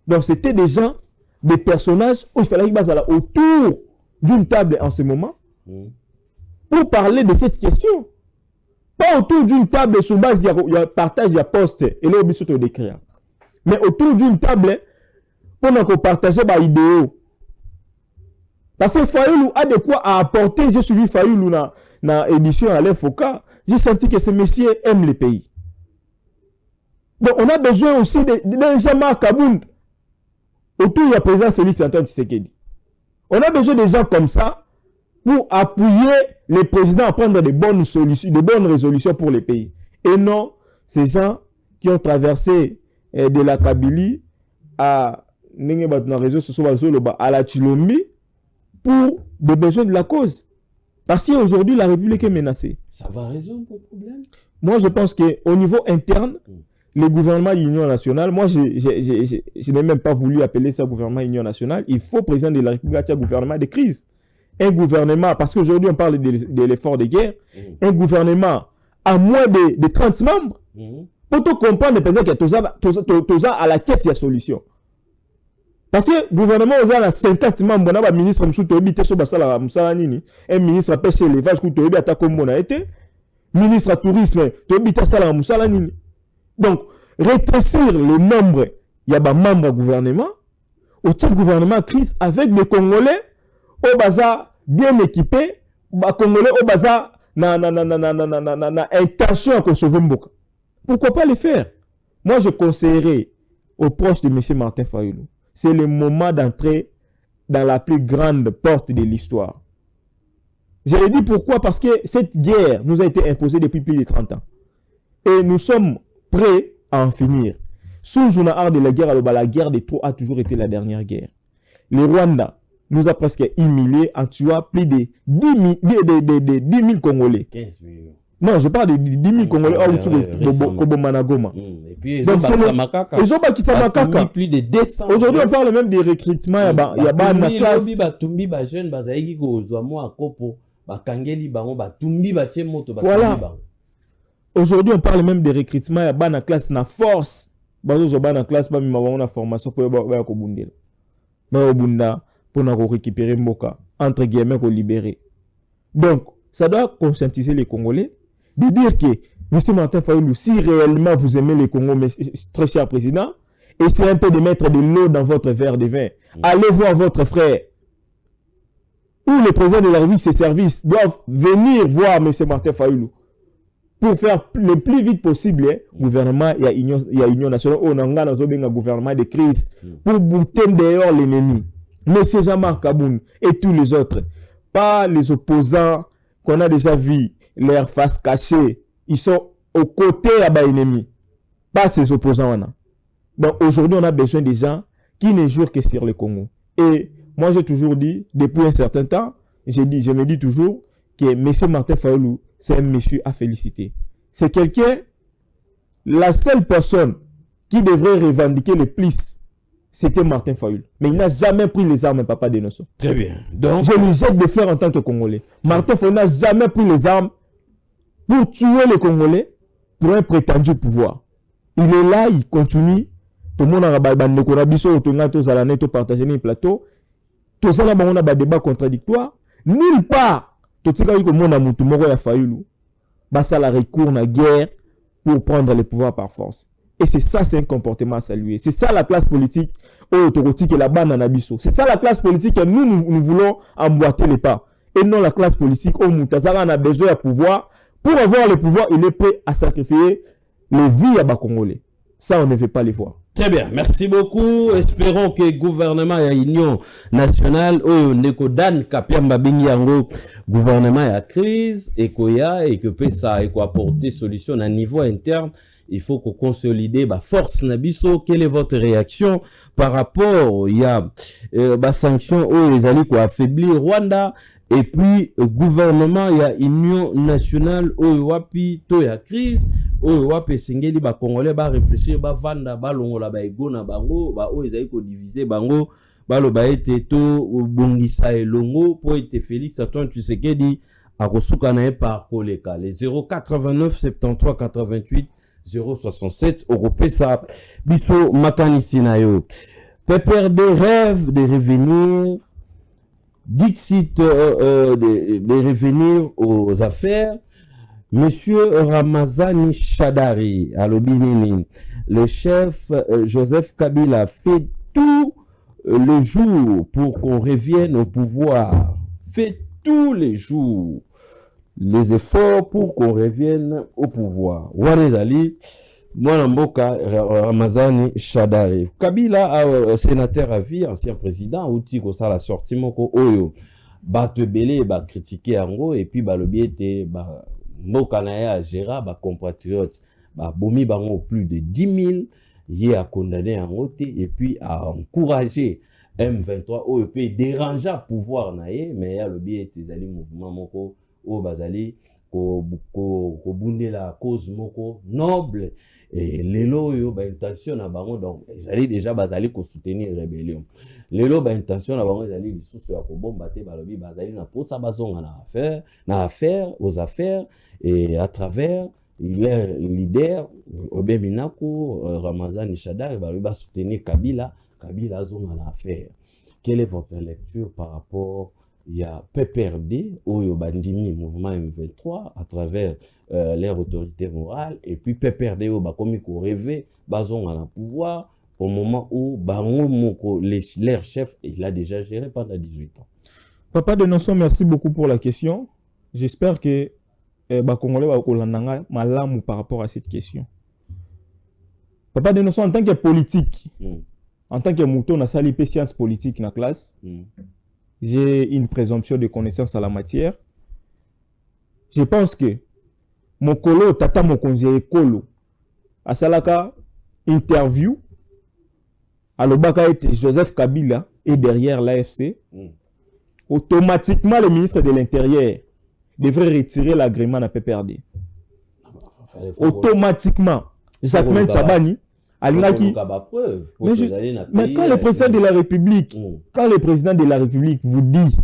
Donc c'était des gens, des personnages où il fallait qu'ils basent autour d'une table en ce moment pour parler de cette question. Pas autour d'une table sur base, il y a partage, il y a poste, et là, on peut décrire. Mais autour d'une table, pour partager des idéaux. Parce que Fayulu a de quoi à apporter. J'ai suivi Fayulu dans l'édition à l'Infoca. J'ai senti que ce monsieur aime le pays. Donc on a besoin aussi d'un Jean-Marc Abound. Autour, il y a le président Félix Antoine Tshisekedi. On a besoin de gens comme ça pour appuyer les présidents à prendre de bonnes solutions, de bonnes résolutions pour les pays. Et non, ces gens qui ont traversé de la Kabylie à la Chilombi pour des besoins de la cause. Parce qu'aujourd'hui, la République est menacée. Ça va résoudre le problème? Moi, je pense qu'au niveau interne, le gouvernement de l'Union nationale, moi, je n'ai même pas voulu appeler ça gouvernement de l'Union nationale. Il faut, président de la République, un gouvernement de crise. Un gouvernement, parce qu'aujourd'hui, on parle de l'effort de guerre, un gouvernement à moins de 30 membres, pour tout comprendre, peut-être que tout à la quête, il y a solution. Parce que le gouvernement a 50 membres, on a un ministre un ministre à pêche et élevage, ministre à tourisme, donc, rétrécir le nombre, il y a des membres du gouvernement, au gouvernement crise avec des Congolais au bazar bien équipés, des Congolais au bazar na intention à sauver Mboka. Pourquoi pas le faire? Moi, je conseillerais aux proches de M. Martin Fayulu, c'est le moment d'entrer dans la plus grande porte de l'histoire. Je le dis pourquoi? Parce que cette guerre nous a été imposée depuis plus de 30 ans. Et nous sommes prêts à en finir. Sous une art de la guerre de trop a toujours été la dernière guerre. Le Rwanda nous a presque humiliés en tuant plus de 10 000 Congolais. 15 millions. Non, je parle de 10 000 Congolais au Managoma. Et puis, ils ont bâti plus de 200. Aujourd'hui, on parle même des recrutements. Il y a pas de classe. Voilà. Aujourd'hui, on parle même des recrutements. Il y a pas de classe, na force. Il y a pas de classe, il y a une formation pour récupérer Mboka, entre guillemets, pour libérer. Donc, ça doit conscientiser les Congolais de dire que M. Martin Fayulu, si réellement vous aimez les Congos, très cher président, essayez un peu de mettre de l'eau dans votre verre de vin. Allez voir votre frère. Ou le président de la République, ses services doivent venir voir M. Martin Fayulu pour faire le plus vite possible. Gouvernement, il y a Union nationale, on a un gouvernement de crise pour bouter dehors l'ennemi. M. Jean-Marc Aboun et tous les autres, pas les opposants qu'on a déjà vu, leur face cachée, ils sont aux côtés de l'ennemi, pas ces opposants. Donc aujourd'hui, on a besoin des gens qui ne jouent que sur le Congo. Et moi, j'ai toujours dit, depuis un certain temps, je me dis toujours que M. Martin Fayulu, c'est un monsieur à féliciter. C'est quelqu'un, la seule personne qui devrait revendiquer le plus, c'était Martin Fayulu. Mais il n'a jamais pris les armes, Papa Denosso. Très bien. Donc, je lui jette de fleurs en tant que Congolais. Martin Fayulu n'a jamais pris les armes pour tuer les Congolais pour un prétendu pouvoir. Il est là, il continue. Tout le monde a partagé les plateaux. Tout ça, on a des débats contradictoires. Nulle part, tout ce que monde a mutumoro Fayulu, ça la recours na guerre pour prendre le pouvoir par force. Et c'est ça, c'est un comportement à saluer. C'est ça la classe politique autorotique et la bande en abisso. C'est ça la classe politique que nous voulons emboîter les pas. Et non la classe politique où Moutazara a besoin de pouvoir. Pour avoir le pouvoir, il est prêt à sacrifier les vies à Congolais. Ça, on ne veut pas les voir. Très bien, merci beaucoup. Espérons que le gouvernement et l'Union nationale, Neko Dan Kapiamba Binyango, gouvernement et la crise, et que ça, et qu'on apporter solution à niveau interne. Il faut qu'on consolide force Nabiso. Quelle est votre réaction par rapport il y a sanctions les alliés qui affaiblir Rwanda et puis gouvernement il y a Union nationale wapi to ya crise wapi singeli ba congolais ba réfléchir ba vanda ba longola ba ego na bango ba ezali ko diviser bango ba lo ba ete to bongisa elongo po ete Félix Antoine Tshisekedi akosuka na par koleka les 089 73 88 067 Europesa biso makanisi na yo PPRD rêve de revenir Dixit de revenir aux affaires. Monsieur Ramazani Shadari à l'Obinini, le chef Joseph Kabila fait tout le jour pour qu'on revienne au pouvoir, fait tous les jours les efforts pour qu'on revienne au pouvoir. Warezali, Mwana Mboka Ramazani Shadari. Kabila, sénateur à vie, ancien président, outil ko ça la sortie moko oyo. Ba te belé, ba critiquer ango, et puis ba le biete, ba Mboka na ya gera, ba compatriotes, ba bomi bango plus de 10 000, yé a condamné ango te, et puis a encouragé M23 oyo pe déranger pouvoir na ye, mais ya le biete zali mouvement moko o bazali ko bunde la cause moko noble et lelo yo ba intention na bango donc ezali déjà bazali ko soutenir rébellion lelo ba intention na bango ezali lisusu ya ko bomba te balobi bazali na posa bazonga na affaire aux affaires et à travers les leader Obeminako Ramazani Shadari balobi ba soutenir Kabila azonga na affaire. Quelle est votre lecture par rapport il y a PPRD, Oyo Bandimi, mouvement M23, à travers leur autorité morale, et puis PPRD, Oyo comme qu'on rêvait, Bazon à la pouvoir, au moment où Bango Moko, leur chef, il a déjà géré pendant 18 ans. Papa de Nonson, merci beaucoup pour la question. J'espère que Congolais va kolandanga malamu par rapport à cette question. Papa de Nonson, en tant que politique, en tant que mouton, on a sali sciences politiques dans la classe. J'ai une présomption de connaissance à la matière. Je pense que mon colo, tata mon conseiller colo, à Salaka, interview, à l'Obaka Joseph Kabila est derrière l'AFC. Automatiquement, le ministre de l'Intérieur devrait retirer l'agrément à PPRD. Automatiquement. Jacques Chabani, mais quand le président de la République, quand le président de la République vous dit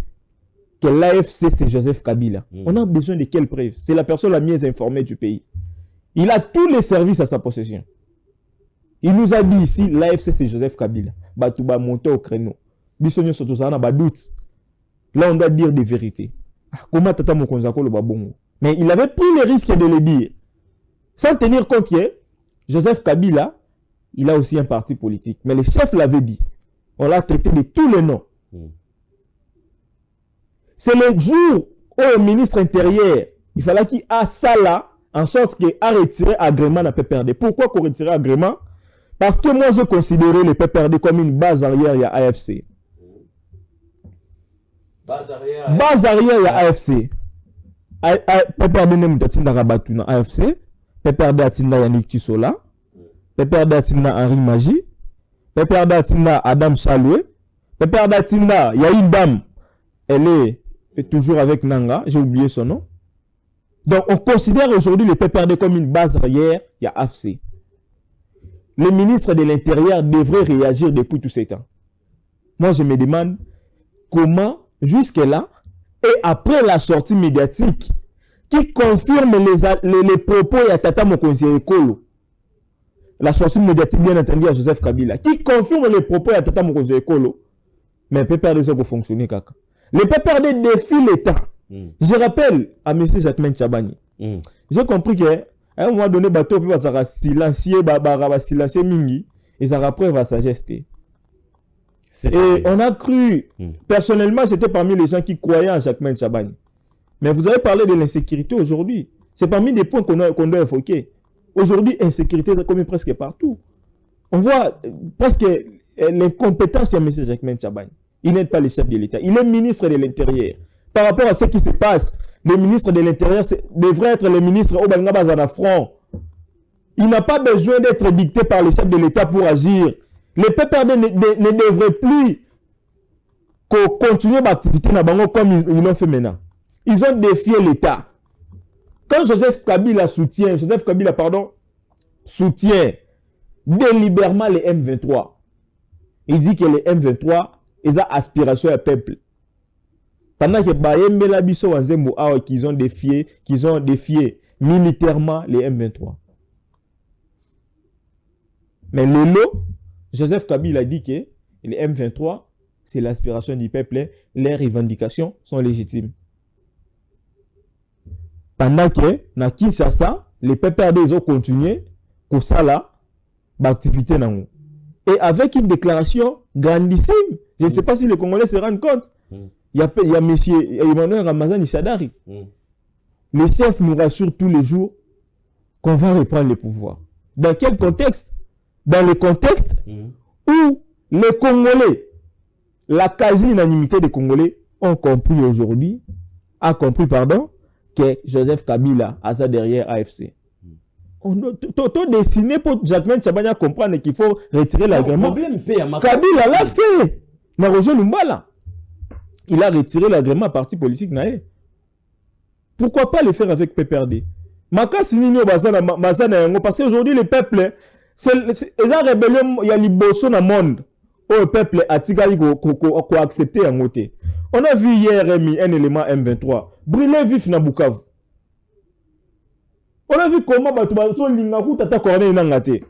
que l'AFC c'est Joseph Kabila, on a besoin de quelle preuve? C'est la personne la mieux informée du pays. Il a tous les services à sa possession. Il nous a dit ici, l'AFC c'est Joseph Kabila. Batouba monter au créneau. Bisonyo Sotosana ba doute. Là on doit dire des vérités. Comment tata Mokonzako le babongo? Mais il avait pris le risque de le dire. Sans tenir compte que Joseph Kabila, il a aussi un parti politique. Mais le chef l'avait dit. On l'a traité de tous les noms. C'est le jour où le ministre intérieur, il fallait qu'il a ça là, en sorte qu'il a retiré agrément à PPRD. Pourquoi qu'on retire agrément? Parce que moi, je considérais le PPRD comme une base arrière à AFC. Base arrière à AFC. PPRD n'est pas Rabatu na AFC. PPRD atinda Yannick Tissola. PPRD atinda Henri Magie. PPRD atinda Adam Chaloué. PPRD atinda, il y a une dame, elle est toujours avec Nanga, j'ai oublié son nom. Donc on considère aujourd'hui le PPRD comme une base arrière, il y a AFC. Le ministre de l'Intérieur devrait réagir depuis tous ces temps. Moi je me demande comment, jusque-là, et après la sortie médiatique, qui confirme les propos de Tata Mokonzi Ekolo, la sortie médiatique bien entendu à Joseph Kabila, qui confirme les propos de Tata Mokonzi Ekolo, mais PPRD ça peut fonctionner kaka. Le PPRD défie l'État. Je rappelle à M. Jacques Chabani, j'ai compris qu'à un moment donné, bateau peut va silencier, silencier mingi, et ça après va s'ajuster. Et on a cru, personnellement, j'étais parmi les gens qui croyaient en Jacques Chabani. Mais vous avez parlé de l'insécurité aujourd'hui. C'est parmi des points qu'on doit évoquer. Aujourd'hui, insécurité est commis presque partout. On voit presque l'incompétence de M. Jacquemain Tchabani. Il n'est pas le chef de l'État. Il est ministre de l'Intérieur. Par rapport à ce qui se passe, le ministre de l'Intérieur devrait être le ministre au Bangabazana front. Il n'a pas besoin d'être dicté par le chef de l'État pour agir. Les PPRD ne devraient plus continuer l'activité comme ils l'ont fait maintenant. Ils ont défié l'État. Quand Joseph Kabila soutient délibérément les M23, il dit que les M23, ils ont aspiration au peuple. Pendant que Bayembela Bisso Wanzembo qu'ils ont défié militairement les M23. Mais Lolo, Joseph Kabila dit que les M23, c'est l'aspiration du peuple, les revendications sont légitimes. Pendant que, dans Kinshasa, les PPRD ils ont continué pour ça là, l'activité. Et avec une déclaration grandissime, je ne sais pas si les Congolais se rendent compte. Il y a M. Emmanuel Ramazani Chadari. Le chef nous rassure tous les jours qu'on va reprendre le pouvoir. Dans quel contexte? Dans le contexte où les Congolais, la quasi-unanimité des Congolais a compris que Joseph Kabila a ça derrière AFC. Tout dessiné pour Jacquemain Tchabani comprendre qu'il faut retirer l'agrément. Kabila l'a fait. Mais Roger Lumbala, il a retiré l'agrément à parti politique. Pourquoi pas le faire avec PPRD? Parce qu'aujourd'hui, le peuple, ils ont rébellion, il y a l'Ibosso dans le monde. Le peuple a accepté en côté. On a vu hier un élément M23 brûler vif dans Bukavu. On a vu comment Batoubasso Lingaku Tata Corneille Nangate.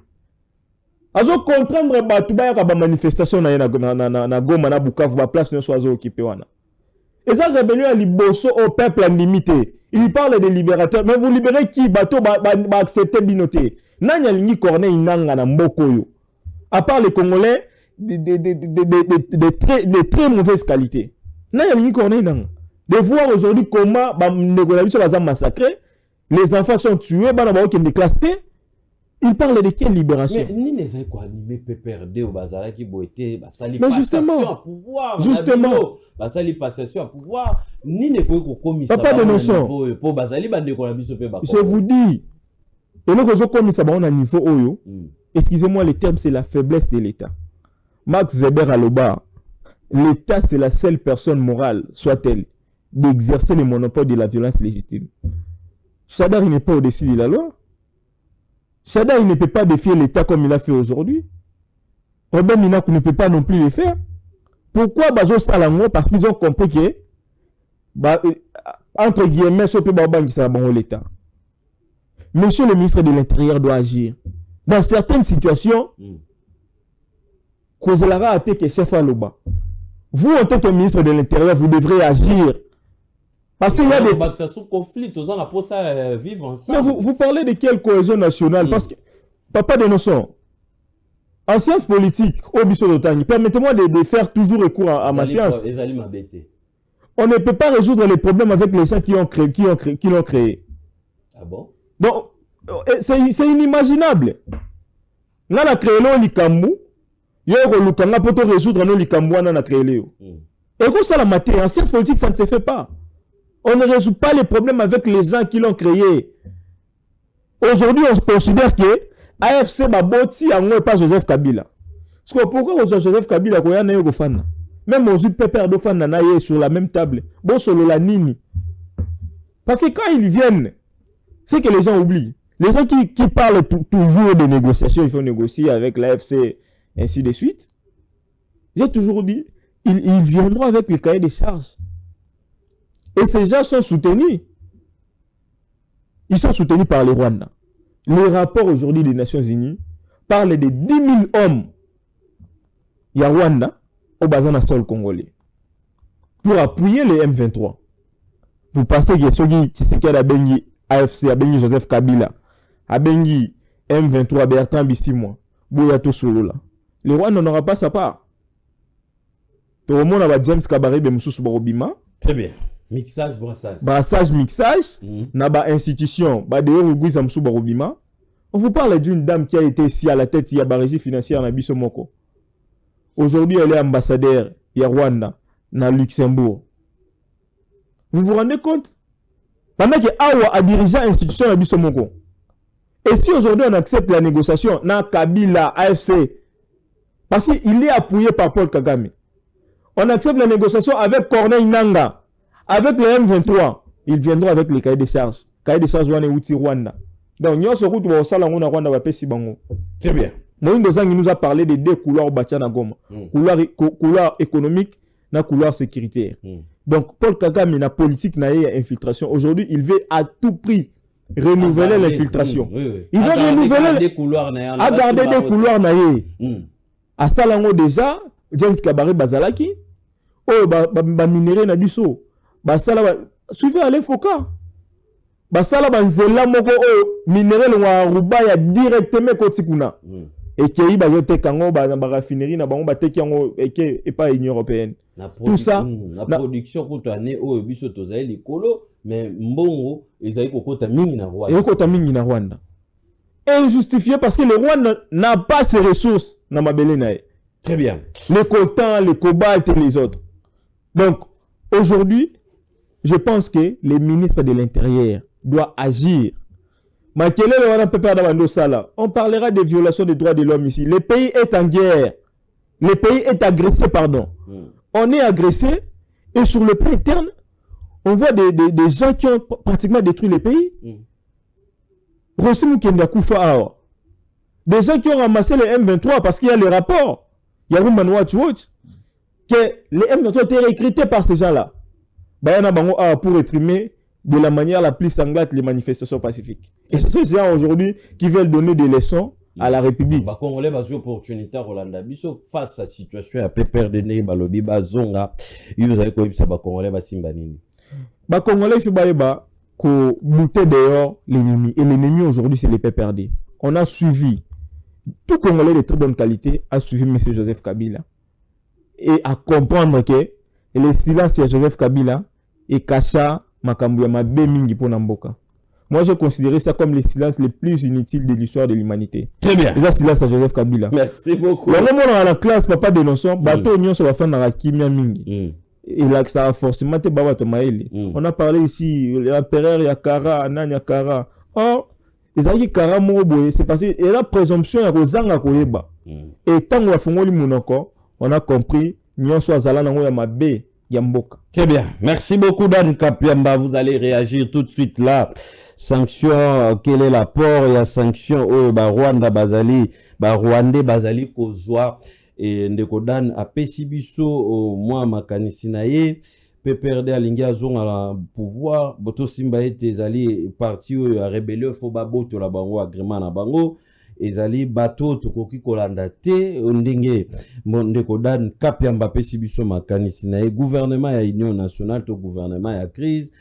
Azo contraindre Batouba ya manifestation na Goma na Bukavu ba place ne soit occupé wana. Et ça rébellion à Liboso au peuple limité. Il parle de libérateurs, mais vous libérez qui bateau ba accepter binoté. Nanya lingi Corneille nanga na mboko yo. À part les Congolais de très mauvaise qualité. Nanya lingi Corneille nanga. De voir aujourd'hui comment négociation va massacrer. Les enfants sont tués, il parle de quelle libération? Mais ni les quoi animé PPRD au Bazara qui boité, mais justement, à pouvoir, basali passation à pouvoir, ni ne quoi commis ça. Papa de notion. Pour Bazali bande ko la biso pe ba. Je vous dis, et nous avons commis ça on a niveau oyo. Excusez-moi le terme, c'est la faiblesse de l'État. Max Weber à l'Oba, l'État c'est la seule personne morale, soit-elle, d'exercer le monopole de la violence légitime. Chadar, il n'est pas au-dessus de la loi. Chadar, il ne peut pas défier l'État comme il a fait aujourd'hui. Robert Minac ne peut pas non plus le faire. Pourquoi Bazo Salango? Parce qu'ils ont compris que, entre guillemets, ce peut pas l'État. Monsieur le ministre de l'Intérieur doit agir. Dans certaines situations, Kozela a été chef à l'Oba. Vous, en tant que ministre de l'Intérieur, vous devrez agir. Parce qu'il y a des conflits, pour ça vivre ensemble. Mais vous parlez de quelle cohésion nationale? Parce que, papa de notion, en sciences politiques, au Bissot d'Otani, permettez-moi de faire toujours recours à ma science. On ne peut pas résoudre les problèmes avec les gens qui l'ont créé. Ah bon? Donc, c'est inimaginable. On a créé l'Ikambu, il y a un pour résoudre l'Ikambu, on a créé l'Ikambu. Et comme ça, la matière, en sciences politiques, ça ne se fait pas. On ne résout pas les problèmes avec les gens qui l'ont créé. Aujourd'hui, on considère que AFC Baboti n'est pas Joseph Kabila. Pourquoi Joseph Kabila même aux Pépère de sur la même table. Bon, solo la nini. Parce que quand ils viennent, c'est que les gens oublient. Les gens qui parlent toujours de négociations, il faut négocier avec l'AFC, ainsi de suite. J'ai toujours dit, ils viendront avec le cahier des charges. Et ces gens sont soutenus. Ils sont soutenus par les Rwandais. Le rapport aujourd'hui des Nations Unies parle de 10 000 hommes. Il y a Rwanda au bassin du sol congolais. Pour appuyer les M23. Vous pensez que ceux qui a Bengi AFC, a Bengi Joseph Kabila, a Bengi M23, Bertrand Bissimo, Bouyato Solola. Les Rwandais n'aura pas sa part. Tout le monde a James Kabari Bemoussous Borobima. Très bien. Mixage, brassage. Brassage, mixage. Na ba institution, ba de Uruguay Samsou Barobima. On vous parle d'une dame qui a été ici à la tête, il y a la régie financière na biso moko. Aujourd'hui, elle est ambassadeur, il y a Rwanda, na Luxembourg. Vous vous rendez compte? Pendant que Awa a dirigé l'institution na biso moko. Et si aujourd'hui on accepte la négociation, na Kabila, AFC, parce qu'il est appuyé par Paul Kagame, on accepte la négociation avec Corneille Nanga, avec le M23, ils viendront avec les cahiers de charges. Cahiers de charges wana outi Rwanda. Donc, nous avons dit que Rwanda va payer bango. Très bien. Moïse nous a parlé de deux couloirs Bachana Goma. Couloir économique et couloir sécuritaire. Donc, Paul Kagame, la politique n'a pas infiltration. Aujourd'hui, il veut à tout prix renouveler l'infiltration. Il veut renouveler des couloirs. À garder des couloirs. À Salango déjà, Jean Kabaré Bazalaki, minéré na biso. Suivez Alain Foucault. Basala banzela moko o minéral wa rubaya directement kotikuna. Et qui ba yote kango ba raffinerie na bango ba teki yango et pas Union européenne. Tout ça la production kotoane o biso tozali likolo mais mbongo ezali kokota mingi na Rwanda. Et kokota mingi na Rwanda. Injustifié parce que le Rwanda n'a pas ses ressources na mabele na. Très bien. Les coltan, les cobalt et les autres. Donc aujourd'hui, je pense que les ministres de l'Intérieur doit agir. On parlera des violations des droits de l'homme ici. Le pays est en guerre. Le pays est agressé, pardon. On est agressé et sur le plan interne, on voit des gens qui ont pratiquement détruit le pays. Des gens qui ont ramassé les M23 parce qu'il y a les rapports. Il y a Human Rights Watch que les M23 étaient recrutés par ces gens-là. Pour réprimer de la manière la plus sanglante les manifestations pacifiques. Et c'est ces gens aujourd'hui qui veulent donner des leçons à la République. Les Congolais ont une opportunité Rolanda Biso face à la situation à perdre de nez balobi bazonga. Ils ont dit que les Congolais va simbanini. Les Congolais fi baeba ko bouter dehors l'ennemi et l'ennemi aujourd'hui c'est les PPRD. On a suivi tout Congolais de très bonne qualité a suivi M. Joseph Kabila et à comprendre que le silence de Joseph Kabila et Kacha makambu ya mabe mingi pona mboka. Moi, je considérais ça comme le silence le plus inutile de l'histoire de l'humanité. Très bien. Et ça, silence à Joseph Kabila. Merci beaucoup. Là, on a la classe, papa de notion, bateau union sur la fin de la kimia mingi. Et là, ça a forcément été baba tomaeli. On a parlé ici, l'empereur Yakara, Anan Yakara. Or, les amis Kara Moroboye, c'est parce qu'il y a la présomption à Rosanga Koyeba. Et tant qu'on a fait on a compris, union soit Zalana ya mabe. Yamboka. Très bien. Merci beaucoup, Dan Kapiamba. Vous allez réagir tout de suite là. Sanction, quel est l'apport? Il y a sanction au Rwanda Bazali, Rwandais Bazali Kozwa et Ndekodan à Pesibiso au mois Makanisinaye. PPRD alingi azonga la pouvoir. Boto Simba ete ali parti à rébellion Fobabo to la bango agrément na bango. Ezali bateau tokoki kolanda te ndenge ndeko Dan Kapiamba pesi biso makanisi na gouvernement ya union nationale to gouvernement ya crise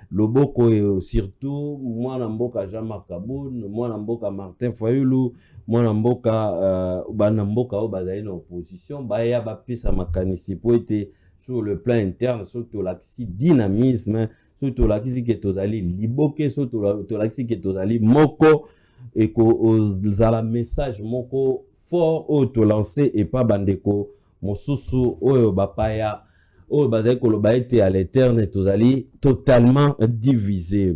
loboko surtout mwana mboka Jean-Marc Kaboun mwana mboka Martin Fayulu mwana mboka bana mboka o bazali na opposition baya bapesa makanisi po ete sur le plan interne surtout l'axi dynamisme surtout l'axi que tozali liboke surtout l'axi que tozali moko et que la message moko fort auto lancé et pas bandeko mosusu oyo bapaya oyo bazali koloba ete à l'éterne tozali totalement divisé.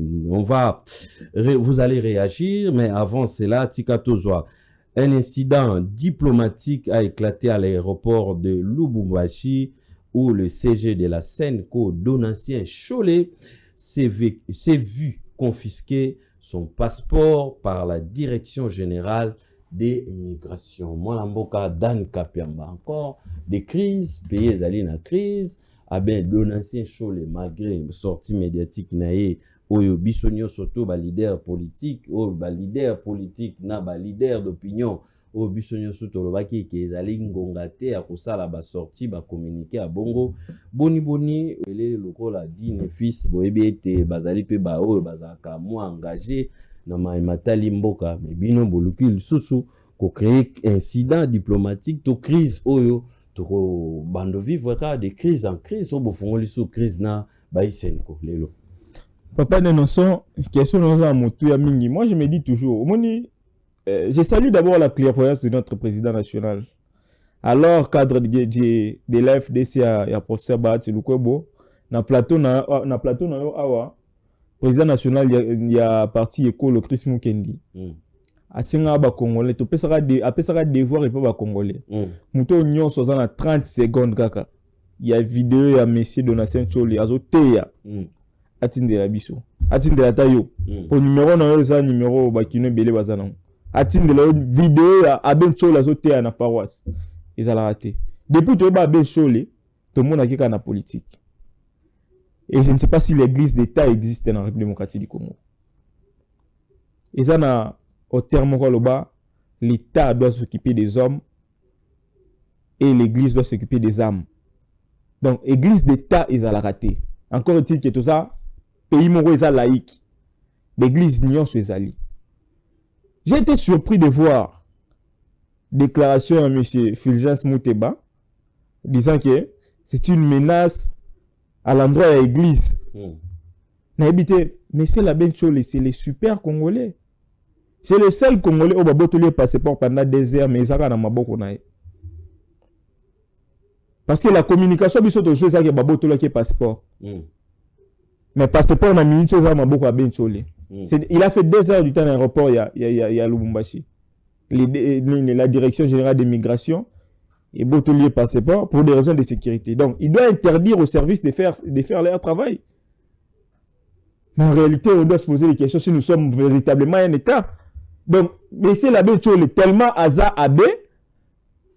Vous allez réagir, mais avant cela tika tozwa un incident diplomatique a éclaté à l'aéroport de Lubumbashi où le CG de la Senco Donatien Cholet s'est vu confisquer son passeport par la Direction Générale des Migrations. Moi, Mboka Dan Kapiamba, encore des crises, pays zali na crise, ben Donatien Cholet, malgré sortie médiatique naïe, oyo bisonyo surtout ba leader politique, na ba leader d'opinion, oyo bisonyo surtout lobaki ke zali ngongate a kosala ba sortie ba communiquer à bongo, boni ele lokola dine fils boyebi ete bazali pe ba oyo bazaka mo engagé na matali mboka, mais bino boluki lisusu ko créer incident diplomatique to crise oyo to bando vivre ka de crise en crise obo fongoli sous crise na ba isenko lelo. Papa de notion question dans un motu ya mingi. Moi je me dis toujours, omoni je salue d'abord la clairvoyance de notre président national. Alors, cadre de l'AFDC, il y a professeur Bahati Lukwebo, na plateau na yo awa, président national, il y a parti école Chris Mukendi. Asinga ba Congolais, to pesaka devoir et pas ba Congolais. Muto nyon soza na 30 secondes kaka. Il y a vidéo ya monsieur Donatien Choli azo teya. Atinde la biso. Atinde la tayo. Pour numéro na yo za numéro ba kino belé bazana. Atinde la vidéo ya Aben Choli azo teya na paroisse. Ils ont raté. Depuis que Aben Choli, tout le monde a qui na politique. Et je ne sais pas si l'église d'État existe dans la République démocratique du Congo. Et ça, au terme l'État doit s'occuper des hommes et l'église doit s'occuper des âmes. Donc, l'église d'État, ils ont raté. Encore est-il que tout ça, pays moro, ils ont laïque. L'église n'y a pas de. J'ai été surpris de voir déclaration à M. Fulgence Mouteba disant que c'est une menace à l'endroit de l'église. Mais c'est la bonne chose, c'est les super Congolais. C'est le seul Congolais au Babo le passeport pendant des heures, mais ça va dans ma boko nae. Parce que la communication, c'est autre chose que Babo le passeport. Mais passeport, on a mis une chose à ma boko à Ben Chole. Il a fait 2 heures du temps à l'aéroport, il y a Lubumbashi. La direction générale des migrations et Botolier passeport pour des raisons de sécurité. Donc, il doit interdire aux services de faire leur travail. Mais en réalité, on doit se poser des questions si nous sommes véritablement un État. Donc, mais c'est la bonne chose, tellement hasard abbé,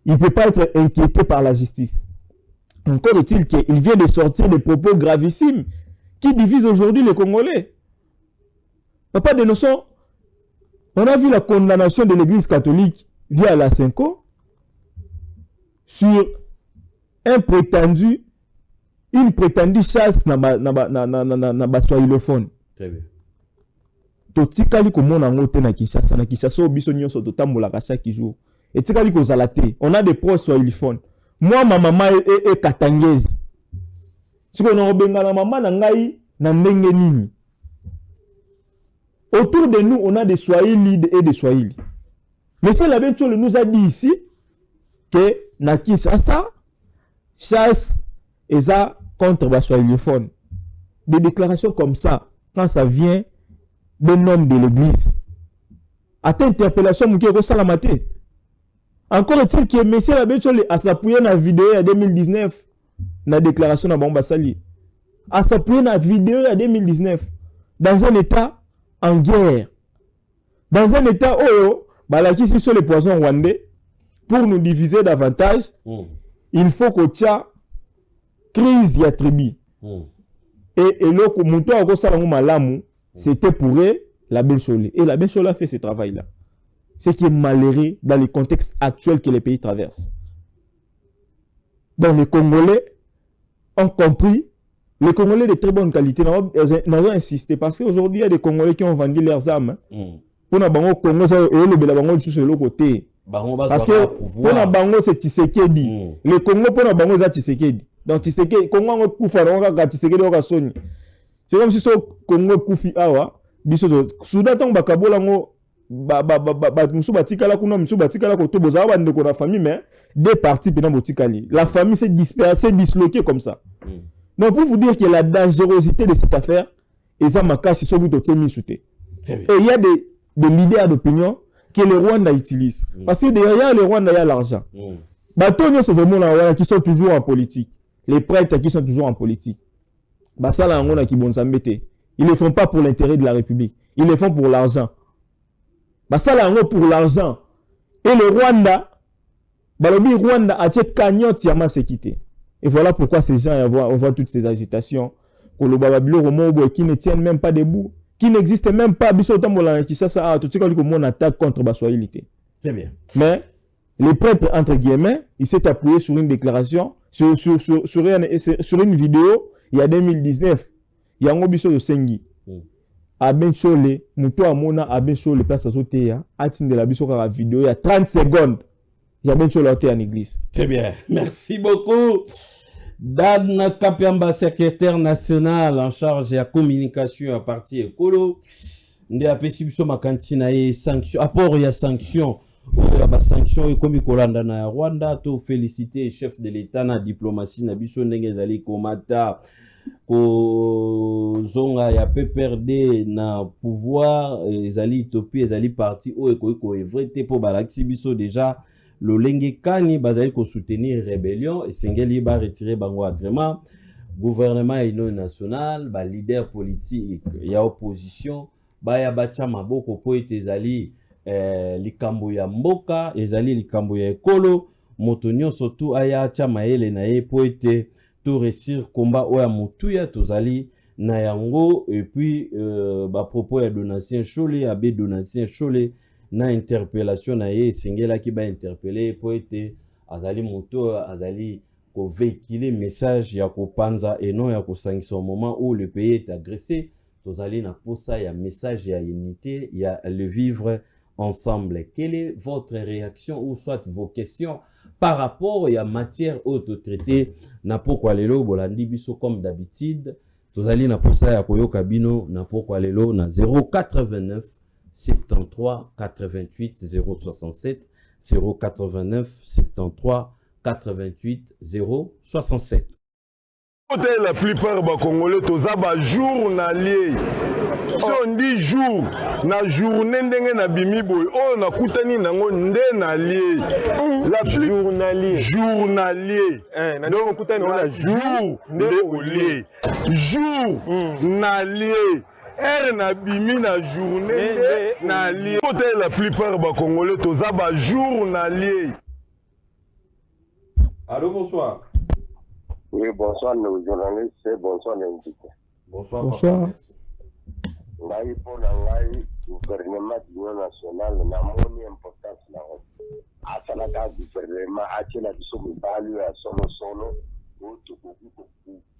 il ne peut pas être inquiété par la justice. Encore est-il qu'il vient de sortir des propos gravissimes qui divisent aujourd'hui les Congolais. Papa de Noson, on a vu la condamnation de l'Église catholique via la Cinco sur une prétendue chasse na baswahilophone. Très bien. Totikali komona ngote na Kinshasa obiso nyonso totambolaka chaque jour. Et tikali kozala te. On a des pros swahiliphone. Moi ma maman est katangese. Siko na obenga na maman na ngai na ndenge nini. Autour de nous, on a des Swahili et des Swahili. Mais c'est la même chose, nous a dit ici que na Kinshasa, chasse et ça contre les Swahilophones. Des déclarations comme ça, quand ça vient d'un homme de l'église. À cette interpellation, nous avons salamate. Encore est-il que M. Labechole a s'appuyé dans la vidéo en 2019, dans la déclaration de Bambasali. A s'appuyé dans la vidéo en 2019, dans un état en guerre. Dans un état où, qui sont les poisons rwandais, pour nous diviser davantage, il faut que tu aies crise y attribue. Et le mouton au Salamou Malamu, c'était pour eux la Benchole. Et la Benchole a fait ce travail-là. Ce qui est malheureux dans le contexte actuel que les pays traversent. Donc les Congolais ont compris, les Congolais de très bonne qualité, n'ont insisté parce qu'aujourd'hui il y a des Congolais qui ont vendu leurs âmes. Pour na bango Congo ça et le bango sur le côté. Parce que pour na bango c'est Tshisekedi. Le Congo pour na bango c'est Tshisekedi. Donc Tshisekedi Congo ngo kufa na nga Tshisekedi ngo soni. C'est comme si so Congo kufi awa biso Soudan tong bakabola ngo musu batikala kuna musu batikala ko to boza ba ndeko na famille mais deux parties pendant botikali. La famille s'est dispersée, disloquée comme ça. Donc pour vous dire que la dangerosité de cette affaire et ça m'a cassé sur vous de mis souté. Et il y a des leaders d'opinion que le Rwanda utilise. Parce que derrière le Rwanda, il y a l'argent. Batonio sont vraiment là, qui sont toujours en politique. Les prêtres qui sont toujours en politique. Ça, là, on a qui bon s'embêter. Ils ne le font pas pour l'intérêt de la République. Ils le font pour l'argent. Ça, là, on pour l'argent. Et le Rwanda, le Rwanda a été cagnotte, il a quitté. Et voilà pourquoi ces gens, on voit toutes ces agitations. Qui ne tiennent même pas debout. Qui n'existe même pas, on attaque contre Baswahilité. C'est bien. Mais les prêtres, entre guillemets, ils s'est appuyé sur une déclaration, sur une vidéo, il y a 2019, il y a un obiso de Sengi. Abenchole, Mouto Amona, Abenchole, place à Soteya, Atin de la biso la vidéo, il y a 30 secondes, il y a Abenchole en église. Très bien. Merci beaucoup. Dan Kapiamba, secrétaire national en charge de la communication à parti écolo. nde apesi biso makanisi na ye sanction apport ya sanction oyo ba sanction ekomi kolanda na ya Rwanda. To féliciter chef de l'état na diplomatie na biso ndenge ezali komata kozonga ya PPRD na pouvoir ezali Ethiopie ezali parti oyo ekoki koevre te mpo balakisi biso déjà lolenge kani bazali soutenir rébellion esengeli ba retirer bango agrément. Gouvernement ya union nationale ba leader politique ya opposition baya bacha maboko po ete ezali likambo ya mboka ezali likambo ya ekolo moto nyonso tu aya acha mayele na ye po ete to réussir combat oya motuya tozali na yango. Et puis ba propos ya Donatien Chole abe Donatien Chole na interpellation na ye singela ki ba interpeller po ete azali moto azali ko véhiculer message ya ko panza et non ya ko sangisa au moment où le pays est agressé. Tozali na posa ya message ya unité ya le vivre ensemble. Quelle est votre réaction ou soit vos questions par rapport à matière auto-traitée na pokwa lelo bolandi biso comme d'habitude tozali na posa ya koyoka bino na pokwa lelo na 089 73 88 067 089 73 88 067. La plupart ba Congolais toza ba journalier. Si on dit jour, na journée ndenge na bimi boy, oh na kutani nango nde na lié. La journalier. Journalier. Donc kutani on a jour nde olé. Jour na lié. Na bimi na journée na lié. La plupart ba Congolais toza ba journalier. Allô, bonsoir. Oui, bonsoir nos journalistes, bonsoir les invités. Bonsoir. Bonsoir. Ngai pour le gouvernement de l'Union nationale, n'a pas importance là. À ça la gouvernement a été la biso mibali ya solo ou tout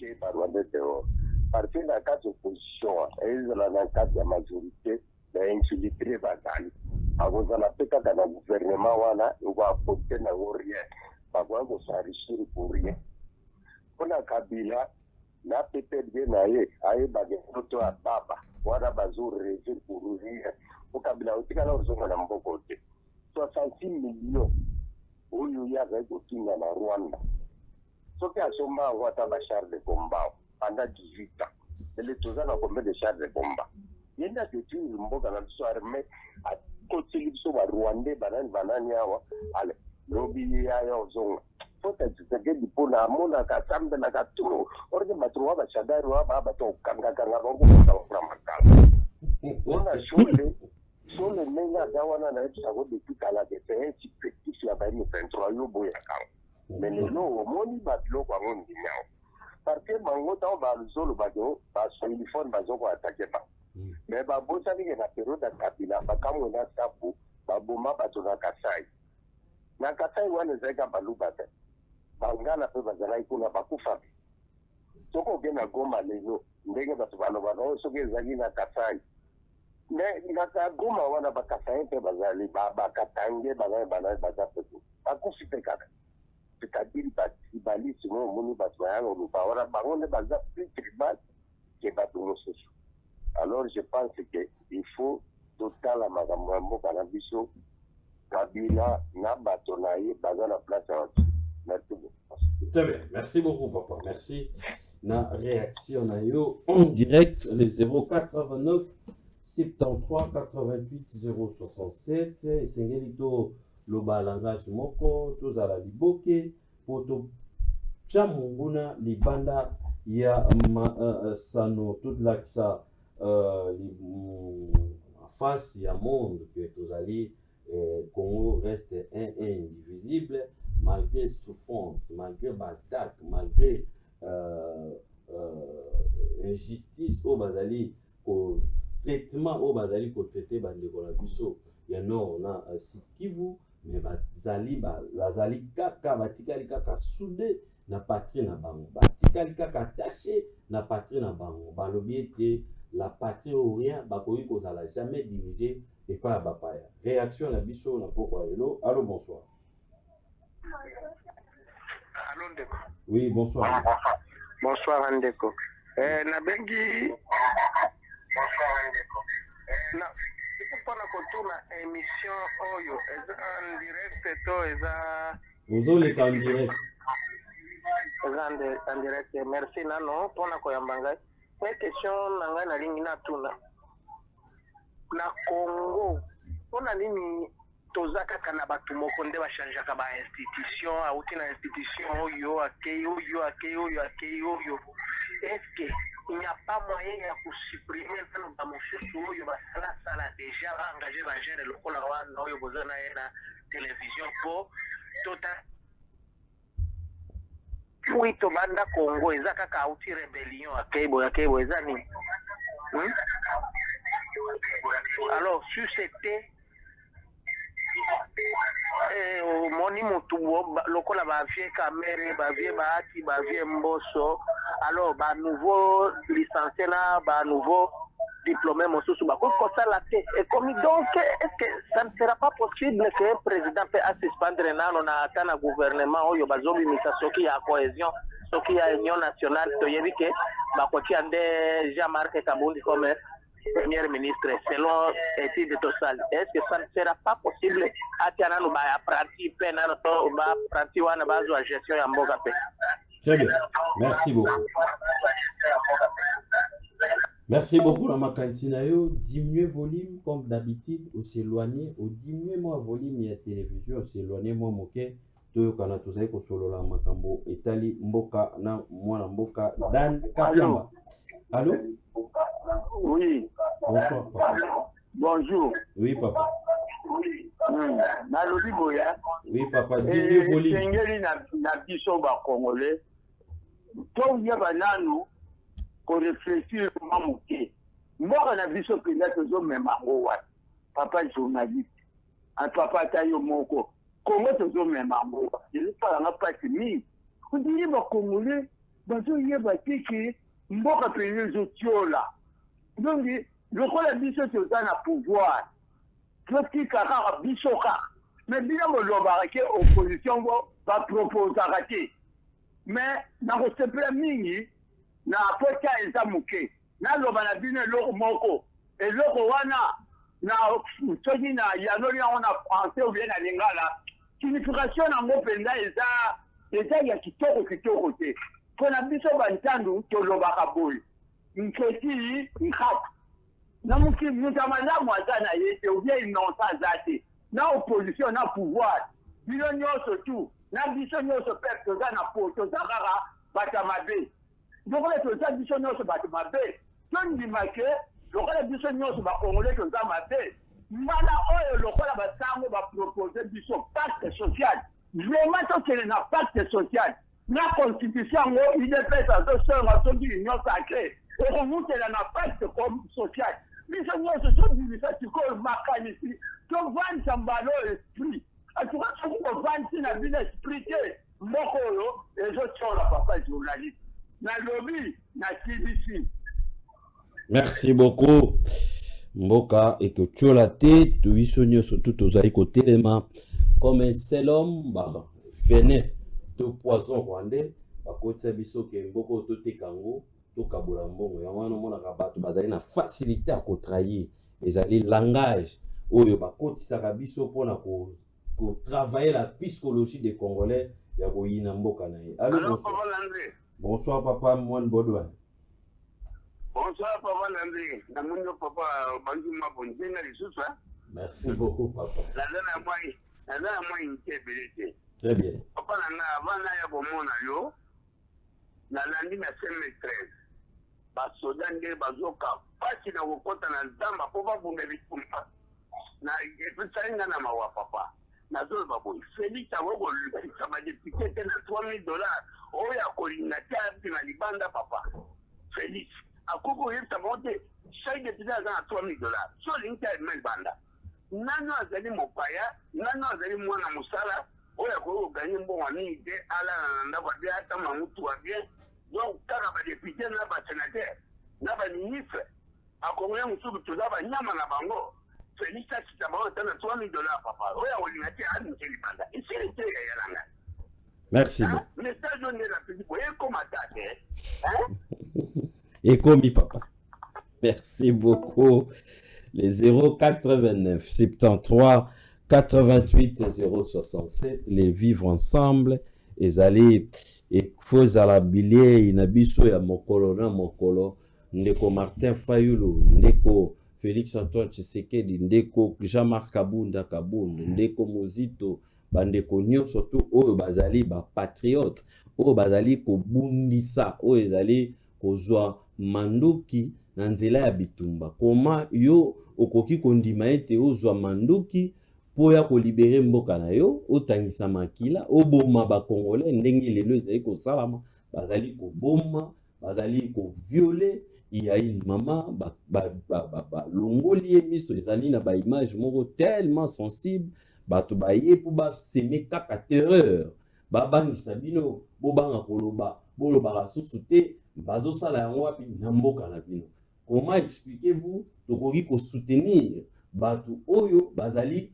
que par la dehors. Parce que la carte opposition et la carte de majorité d'infiltrer bazali. À cause de la peka dans le gouvernement wana, on va apporter na rien. Pas quoi qu'on s'enrichir pour rien. Kuna Kabila na PPRD na ye aye bageto ya baba wana bazuri reze kururia ko Kabila utika na uzonga na mboko te 66 millions huyu ya zaiko kinga na Rwanda soki asomba wata ba char de combat pendant 18 ans ele tozana combien de char de combat yenda ketu mboka na biso armée a kotili biso ba Rwandais banani hawa ale lobi ya uzonga pota tsegedi pona mona ka sambe na ka tulo orge matruwa ba shadari wa ba to kanga bongo kwa makala ona shule menga dawana na etsa go dikala de petit petit ya ba ni 23 yo boya ka menelo moni ba lo kwa ngondi nyao parce que mango ta ba zolo ba do ba uniforme ba zo ko attaquer ba mais ba bosa ni na periode Kabila ba kamwe na sapu ba boma ba to na Kasai na Kasai wana zeka balubata bangala pe bazala ikuna bakufa toko gena Goma lelo ndenge batu bano soki ezali na Kasai ne na Goma wana bakasai pe bazali bakatange bana bazapetu bakufi pe kaka c'est-à-dire bali simo moni batu bayano lupa wana bangonde baza plus tribal que batu mosusu. Alors je pense que il faut total la magambo kana biso Kabila na bato na ye baza na place à merci beaucoup. Très bien, merci beaucoup papa, merci. Na réaction na yo en direct les 089 73 88 067 esengelito loba langage moko tozala liboke poto tia monguna libanda ya sano toute l'axa face ya monde que tozali Congo reste un indivisible malgré souffrance, malgré attaque, malgré injustice au bazali au traitement au bazali ko traiter bande ko la biso ya non on a Sud Kivu mais bazali kaka batikali kaka soudé na patrie na bango batikali kaka attaché na patrie na bango balobi ete la patrie ou rien bakoyi kozala jamais dirigé et pas bapaya. Réaction na biso na pokwa lelo. Allô, bonsoir. Allô Ndeko. Oui, bonsoir. Bonsoir Ndeko. Na bengi tuna émission oyo eza en direct to eza ozoleka en direct en direct. Merci nano mpona koyamba ngai. Me question na ngai nalingi natuna na Congo mpona nini toza kaka na bato moko nde bachangeaka bainstitution auti na institution oyo akei oyo est-ce il n'y a pas moyen ya kusupprimer nano bamosusu oyo basalasala déjà baengage bagene lokola wana oyo boza na ye na télévision po tota oui tobanda Congo eza kaka auti rébellion akei boye eza nini alors sur c'était moni mutu lokola bavie kamere bavie bahati bavie mboso alors nouveau licencié na nouveau diplômé mosusu bakoki kosala te ekomi donc est-ce que ça ne sera pas possible que un président peut suspendre nano na ata na gouvernement oyo bazobimisa soki ya cohésion soki ya union nationale toyebi ke bakotia nde Jean-Marc Kabundi comme premier ministre selon étude totale. Est-ce que ça ne sera pas possible atia nano baapprenti pe nano to baapprenti wana bazwa gestion ya mboka pe? Très bien, merci beaucoup. Merci beaucoup la Makantinayo. Diminuez volume comme d'habitude, ou s'éloigner, ou diminuez moi volume ya télévision, ou s'éloigner moi moke. Toyo kana tozai ko solo la makambo etali mboka na mwana mboka Dan Kapiamba. Allô? Oui. Bonsoir papa. Bonjour. Oui papa. Nalobi boya. Oui papa, diminuez volume. Sengeli na biso ba Congolais. To yeba nanu ko réfléchir mamuke. Mboka na biso penda tozo mema ngowa. Papa journaliste. A papa tayo moko. Congo tozo mema ngowa. Je pas na pati mi. Ko diri ba Congolais bazo yeba tiki mboka penda zo tiola. Donc lokola biso toza na pouvoir. Toki kaka biso ka. Mais bien mo lobaka ke opposition ba proposaka te. Mais na ko sepela mingi na apota eza muke na loba na bino eloko moko eloko wana na soki na yanoli yango na français ou bien na lingala signification nango mpenza eza ya kitoko te mpo na biso bantandu tolobaka boye nketi nkata na moki muta malamu aza na ye te ou bien inonsa aza te na opposition na pouvoir bino nyonso tu na biso nyonso mpe toza na po toza kaka bato mabe lokola toza biso nyonso bato mabe tondima ke lokola biso nyonso bakongole toza mabe mbala oyo lokola basango bapropose biso pacte social vraiment tokende na pacte social na constitution yango idps azosonga soki union sacré ekovutela na pacte social biso nyonso tobimisa sikoyo makanisi tovandisa mbala oyo esprit atuka soki kovandisi na bino esprit te moko oyo ezotiola papa journaliste. Merci beaucoup. Mboka et que tu as la tête, tu vis surtout aux côté comme un seul homme, bah, venez, tout poison rwandais, à côté de biso que mboko tout te kango, tout kabula mbongo, yamano mona kabatu, bazali na facilité à contraire, les alliés langage, oyo ba côté sakabiso pour na ko travailler la psychologie des Congolais, ya ko yina mboka na ye. Allô, bonsoir papa Moine Baudouin. Bonsoir papa Landry. Namuno papa Banjuma Bonjina Lisusa. Merci beaucoup papa. La dernière moi une tébélité. Très bien. Papa nana avant na ya bomona yo. Na landi na 2013. Ba soda nde bazoka pasi na kokota na zamba po ba bumeli kumpa. Na epitsainga na mawa papa. Na zolo baboy. Félix awoko lupisa ma député na $3,000. Oya kolinga tia na libanda papa. Félix akoko yeta monte chaque député a $3,000. So linka email banda. Nano azali mopaya, nano azali mwana musala, oya ko gagner mbongo ni de ala na ndako de ata mamutu wa bien. Donc kaka ba député na ba sénateur, na ba ministre, akongoya musubu toza ba nyama na bango. Félix a bango tana $3,000 papa. Oya kolinga tia ani mteli banda. Isiri te ya yalanga. Merci. Message de la petite boye comme attaque. Et comme papa. Merci beaucoup. les 089 73 88 067 les vivre ensemble ezali ekozala bilie na biso ya mokolo na mokolo ndeko Martin Fayulu ndeko Félix Antoine Tshisekedi ndeko Jean-Marc Kabunda ndeko Mozito bandeko nyonso tu oyo bazali ba patriote oyo bazali kobundisa oyo ezali kozwa manduki na nzela ya bitumba. Koma yo okoki kondima ete ozwa manduki po ya kolibere mboka na yo otangisa makila oboma ba Congolais ndenge lelo ezali kosalama bazali koboma bazali koviole il y a une maman longoli miso ezali na ba image moko tellement sensible bato baye pour ba semer kaka terreur babangisa bino bobanga koloba bolobaka susu te bazosala yango wapi na mboka na bino. Comment expliquez-vous tokoki ko soutenir bato oyo bazali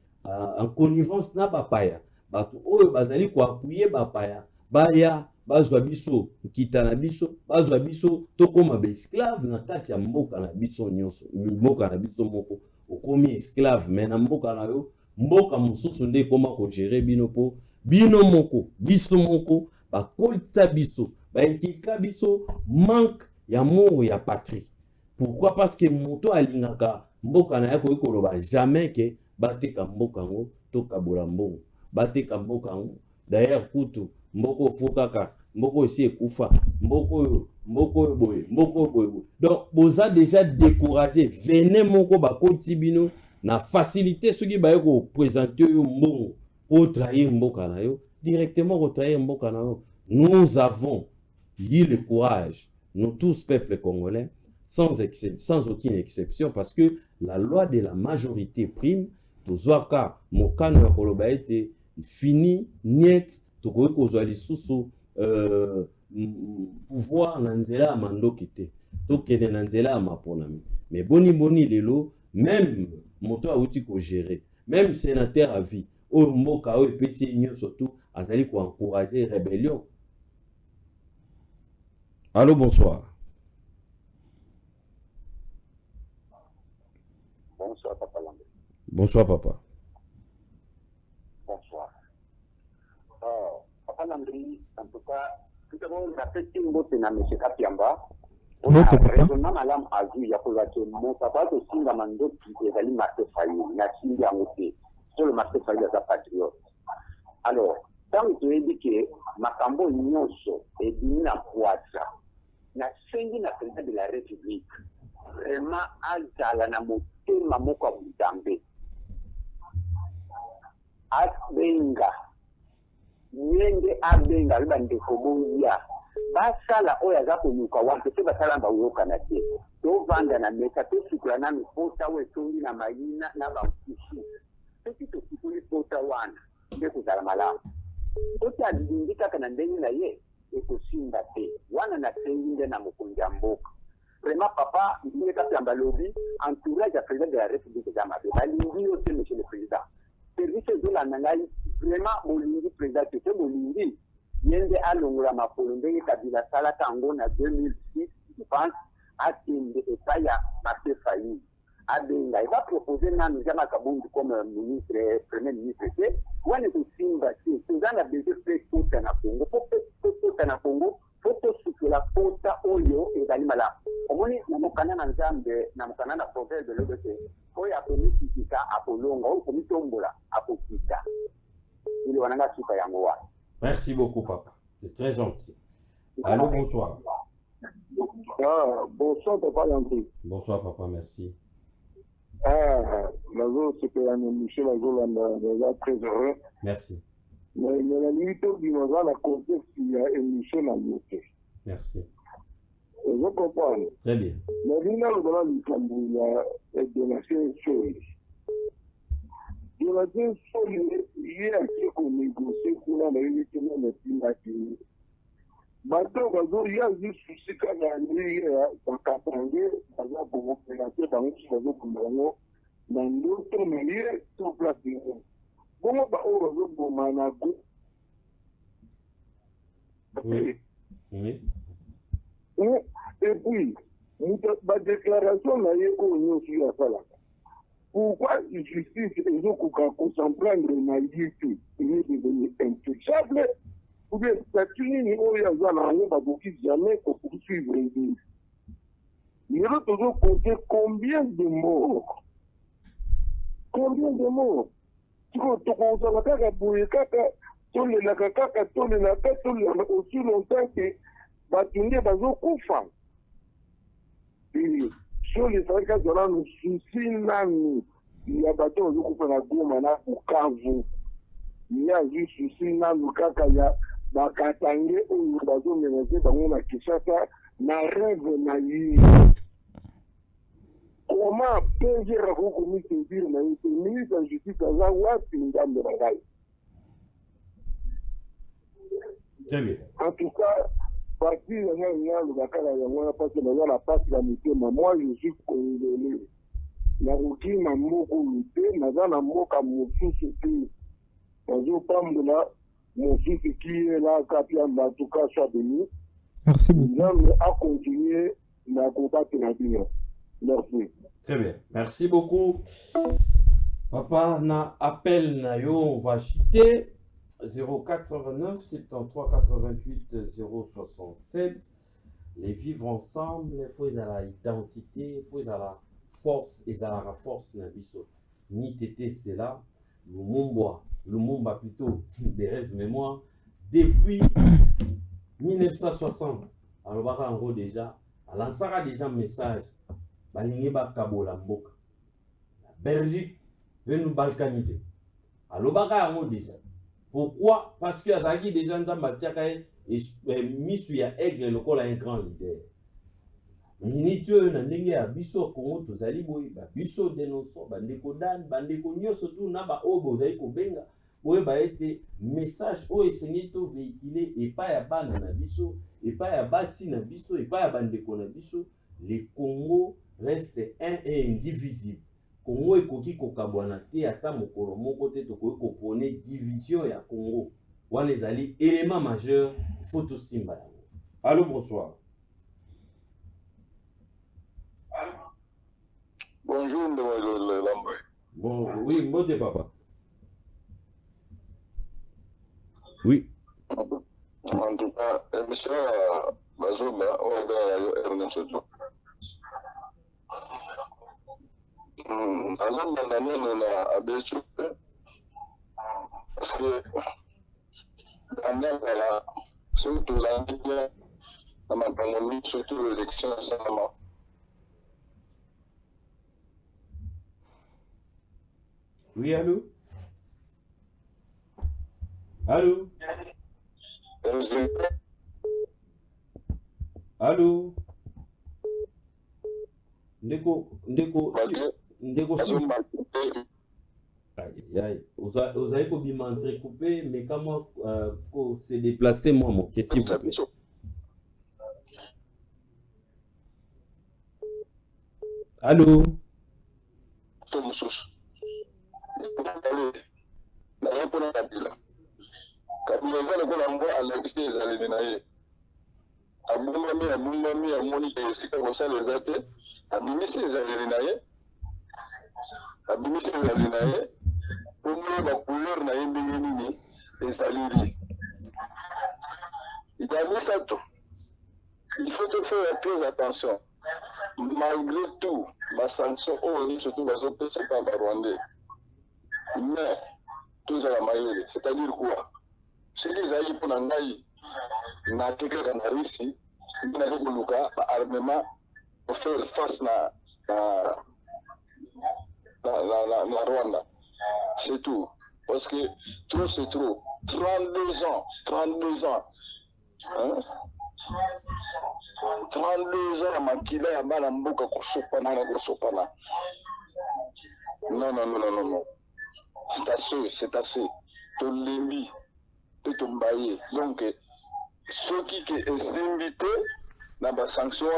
en connivence na bapaya bato oyo bazali ko appuyer bapaya baya bazwa biso nkita na biso bazwa biso tokoma ba esclave na kati ya mboka na biso nyonso mboka na biso moko okomi esclave mais na mboka na yo mboka mosusu nde koma ko gérer bino po bino moko biso moko bakolta biso baekika biso manque ya mort ya patrie. Pourquoi? Parce que moto alingaka mboka na yako ikoloba jamais que bateka mboka ngo tokabola mbongo bateka mboka ngo d'ailleurs kutu mboko fokaka mboko esi ekufa mboko boye donc boza déjà découragé venez moko bakoti bino na facilité soki baye ko présenter yo mbongo pour trahir mboka na yo directement ko trahir mboka na yo. Nous avons eu le courage, nous tous peuple congolais, sans aucune exception, parce que la loi de la majorité prime, tozwaka mokano ya koloba ete fini niet tokoki kozwa lisusu pouvoir na nzela ya mandoki te tokende na nzela ya maponami. Mais boni lelo même moto auti ko gérer même sénateur à vie oyo mboka oyo epesi nyonso tu azali ko encourager rébellion. Allô, bonsoir. Bonsoir, Papa Landry. Bonsoir, papa. Bonsoir. Papa Landry, en tout cas, tout d'abord, la petite mbote na M. Kapiamba. On a raisonnement malam azu ya kozake mon papa to singa mandoki ezali Martin Fayulu na singa ngote. Sur le Martin Fayulu za patriote. Alors, tant que tu dis que makambo nyonso edini na poatra na sengi na président de la République vraiment azala na motema moko ya budambe abenga nyenge abenga liba ndeko boya basala oyo aza koluka wanto te basala bayokana te tovanda na mesa tosukula na mipota oyo etongi na mayina na bankusu soki tosukuli pota wana nde kozala malamu soki alingi kaka na ndenge na ye ekosimba te wana na sengi nde na mokonzi ya mboka. Vraiment papa ndiye Kapiamba lobi entourage ya président de la République za mabe balingi yo te monsieur le président service de la nangai vraiment molingi président te molingi yende alongola mapolo ndenge Kabila sala tango na 2006 je pense atende etaya Martin Fayulu abenga il va proposer nanu jama kabundu comme ministre premier ministre te wana kusimba te tuzana besoin de tout na Congo pour na Congo foto sukela pota oyo ezali malamu omoni na mokana na nzambe na mokana na province de l'Ouest oyo akomitikika akolonga oyo komitombola akokita ili wananga suka yango wana. Merci beaucoup papa, c'est très gentil. Allô, bonsoir. Bonsoir Papa Landry. Bonsoir papa, merci. Nazo c'était un Michel Azolanda très heureux. Merci. Mais la limite du dans la contexte il y a une mission à noter. Merci. Je comprends. Très bien. Mais il y a le Cameroun, il y a des nations solides. Les nations solides, il y a ce qu'on négocie pour la réalité de la primature. Maintenant, il y a des soucis quand il y a un catangé, par exemple, pour vous présenter dans le réseau Congo, dans d'autres milieux, sur place du monde. Comment on va vous manager? Oui. Oui. Et puis, la déclaration n'a eu qu'au niveau sur la salle. Pourquoi justice et autres s'en prendre na yiki, il est devenu intouchable, ou bien statut ni oya zana ne va jamais poursuivre les. Il va toujours compter combien de morts. Combien de morts. Tu vois, tu as kaka bouye kaka, tolelaka kaka, tolelaka aussi longtemps que batunde bazokufa. Et sur les cas de là, nous soucis nani, il y a bateau ozokufa na Goma na Bukavu. Il y a juste soucis nani kaka ya bakatange oyo bazomenase bango na Kinshasa na rêve na yi. Comment PG raconte que dire na yi, ministre de la justice aza wapi ngambe na ngai. Très bien. En tout cas, parti le bakala yango parce que dans la passe la mitema, moi je suis congolais. Na roki na moko luté, na na moka mosusu te. Bazo pambola mosusu qui est là kapiamba en tout cas soit béni. Merci beaucoup. Nous a continuer na combattre na bien. Merci. Très bien. Merci beaucoup. Papa, na appel na yo, on va chuter. 0429 73 88 067. Les vivre ensemble, il faut la identité, il faut la force, et la force na biso. Ni tété c'est là, Lumumba plutôt, des restes mémoire, depuis 1960. Alors en gros déjà, à l'ansara déjà message, balingi ba kabola mboka. La Belgique veut nous balkaniser. Alors en gros déjà. Pourquoi? Parce que Azaki déjà nzamba tiaka misu ya aigle lokola un grand leader. Minitue na ndenge ya biso Congo tozali boy ba biso dénonçons bandeko dan bandeko nyoso tout na ba obo zali ko benga boye ba été message o esengi to véhiculer et pas ya bana na biso et pas ya basi na biso et pas ya bandeko na biso. Le Congo reste un et indivisible. Congo ekoki kokabwana te ata mokolo moko te tokoki kopone division ya Congo. Wana ezali élément majeur, il faut tout simba yango. Allô, bonsoir. Bonjour, le Lambe. Bon, oui, mbote papa. Oui. En tout cas, monsieur Bazoba, on va Ernest Soto. Alors, on a abaissé parce que surtout la média, dans ma pandémie, surtout l'élection récemment. Oui, allô? Allô? Allô? Ndeko, si... Vous avez m'entrecoupé, mais quand moi, se déplacer, moi, mon pied, s'il vous plaît. Allô? Il faut faire très attention. Malgré tout, ma sanction, surtout la zone, c'est pas la Rwandais. Mais, tout ça, c'est-à-dire quoi? C'est qu'ils aillent pour l'angaï, n'a quelqu'un qui a réussi, il n'a pas armement pour faire face à la Rwanda. C'est tout. Parce que trop, c'est trop. 32 ans. Hein? 32 ans, Makila ya bana mboka kusopana. Non. C'est assez. Tolembi, Tombaye. Donc, ceux qui sont invités dans la sanction,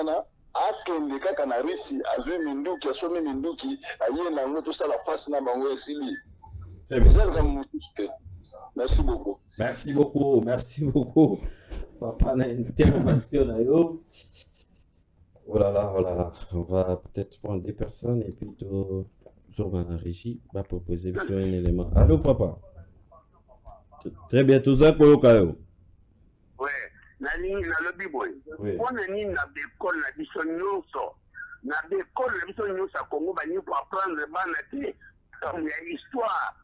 akende kaka na risi azwe minduki asome minduki ayenda ngo tout ça la face na bango esili. C'est bien. Merci beaucoup. Merci beaucoup. Papa na intervention na yo. Oh là là. On va peut-être prendre des personnes et puis sur la régie va proposer sur un élément. Allô papa. Très bien, tout ça pour le Oui, nalingi na lobi boy. Pona ni na bekol na biso nyonso. Na bekol na biso nyonso a Congo bani pour apprendre bana te comme ya histoire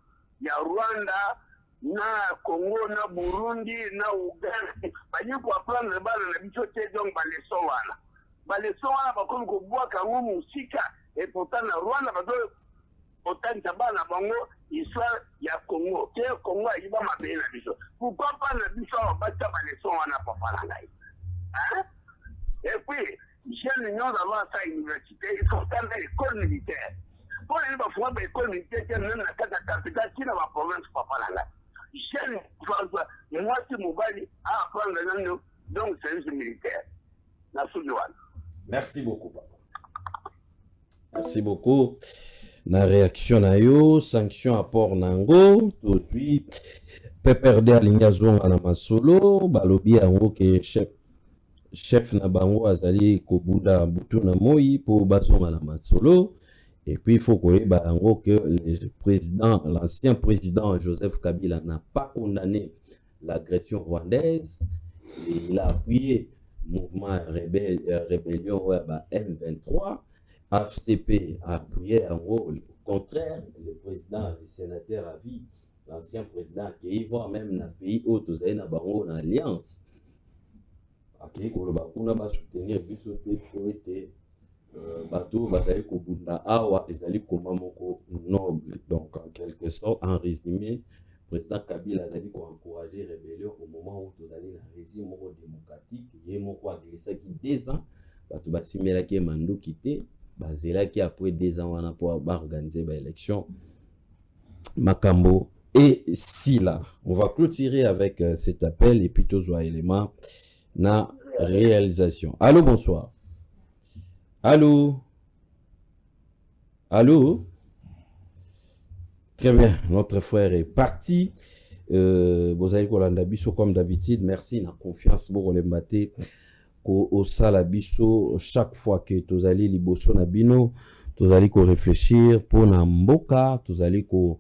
ya Rwanda na Congo na Burundi na Uganda bani pour apprendre bana na biso te donc baleso wana. Baleso wana bakomi ko bwaka ngo musika et pourtant na Rwanda bazo otanta bana bango histoire ya Congo. Ke Congo ayiba mabe na biso. Pourquoi pas na biso bata baleso wana papa na ngai? Hein? Et puis jeune union d'avoir sa université, il faut faire l'école militaire. Pour les fois l'école militaire, il y a même la capitale qui est dans la province papa là. Jeune moi c'est mon bali à apprendre donc service militaire. La Soudouane. Merci beaucoup papa. Merci beaucoup. La réaction na yo, sanction à port nango, tout de suite. PPRD alinga zonga na masolo, balobi yango ke chef na bango azali kobunda butu na moi pour bazonga na masolo. Et puis il faut koyeba yango que l'ancien président Joseph Kabila n'a pas condamné l'agression rwandaise. Et il a appuyé le mouvement rébellion M23. AFCP a appuyé en gros au contraire le président, le sénateur à vie, l'ancien président qui voit même dans le pays où tous les bango en alliance. Ok, on va soutenir bisoté pour être bateau bataille kobunda awa ezali komamoko noble. Donc en quelque sorte, en résumé, le président Kabila a dit qu'on encourager la rébellion au moment où tous allez dans le régime démocratique. Il y a moko agressé qui 2 ans, bateau basimela qui mando quitté. C'est là qu'après 2 ans, on a pu organiser l'élection. Makambo et Sila. On va clôturer avec cet appel et puis tous les éléments na réalisation. Allô, bonsoir. Allô. Allô. Très bien, notre frère est parti. Vous avez comme d'habitude. Merci, la confiance pour les mater. Au sala biso chaque fois que tu allez liboso na bino tu allez ko réfléchir pour na mboka tu allez ko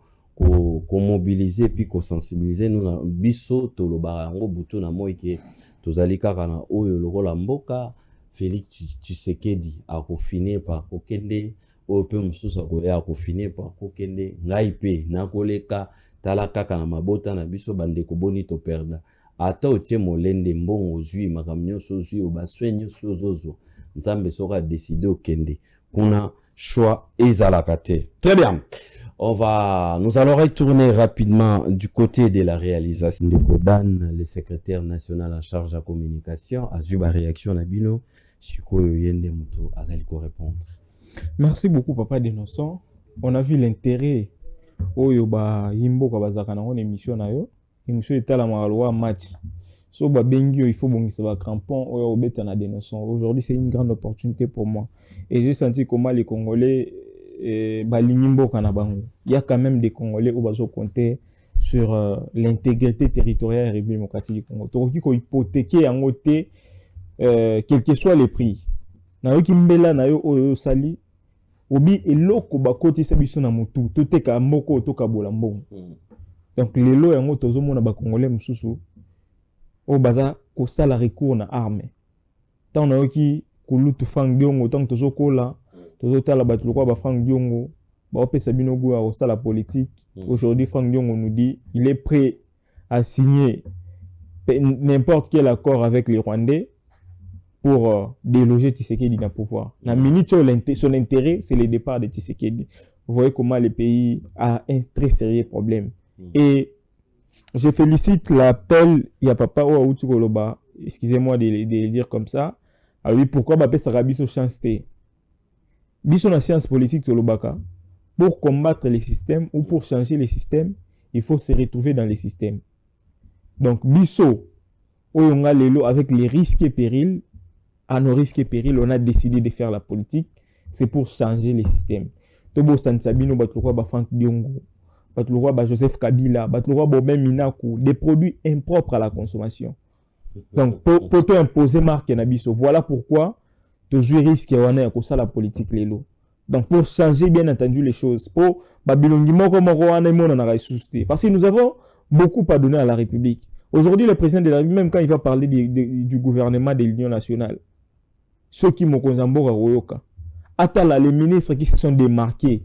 mobiliser puis ko sensibiliser nous na biso to lo barango butu na moi que tu allez kaka na oyo lo la mboka Félix Tshisekedi a ko finir par ko kende o pe mususu ko ya ko finir par ko kende ngai pe na koleka tala kaka na mabota na biso bande ko boni to perda ata otie molende mbongo zui makamnyo sozui obaswenyo sozozo nzambe soka décider okende kuna choix ezalakate. Très bien, nous allons retourner rapidement du côté de la réalisation de Kodan, le secrétaire national en charge de la communication. Azuba réaction na bino sikoyo yende muto azali ko répondre. Merci beaucoup papa Dénonçant. On a vu l'intérêt oyo ba yimbo ka bazaka na émission na yo. Émission etala ma match. So ba bengi il faut bongisa ba crampon oyo obeta na Dénonçant. Aujourd'hui c'est une grande opportunité pour moi et j'ai senti comment les Congolais ba linyimbo kana bango. Il y a quand même des Congolais où bazo compter sur l'intégrité territoriale et République démocratique du Congo. Tokoki ko hypothéquer yango te quel que soit les prix. Na yo kimbela na yo oyo sali obi eloko bakotisa biso na mutu toteka moko toka bola mbongo. Donc lelo yango tozomona ba Congolais mususu o baza ko sala recours na arme. Tant na yoki kulutu Frank Diongo tant tozokola tozotala batu lokwa ba Frank Diongo ba opesa bino go ya sala politique. Aujourd'hui Frank Diongo nous dit il est prêt à signer n'importe quel accord avec les Rwandais pour déloger Tshisekedi dans le pouvoir. La minute son intérêt c'est le départ de Tshisekedi. Vous voyez comment le pays a un très sérieux problème. Et je félicite l'appel, il y a papa Ouaoutou Koloba, excusez-moi de le dire comme ça. Ah oui, pourquoi Bapé Sarabiso chance té? Biso na science politique Tolobaka. Pour combattre les systèmes ou pour changer les systèmes, il faut se retrouver dans les systèmes. Donc, Biso, Oyonga Lelo, avec les risques et périls, à nos risques et périls, on a décidé de faire la politique, c'est pour changer les systèmes. Tobo Sansabino, Batloua, Frank Diongo. Joseph Kabila, Bobem Minaku, des produits impropres à la consommation. Donc, pour te imposer marque Nabiso. Voilà pourquoi tu risques à ça la politique lélo. Donc, pour changer, bien entendu, les choses, pour parce que nous avons beaucoup à donner à la République. Aujourd'hui, le président de la République, même quand il va parler du gouvernement de l'Union nationale, ceux qui m'ont les ministres qui se sont démarqués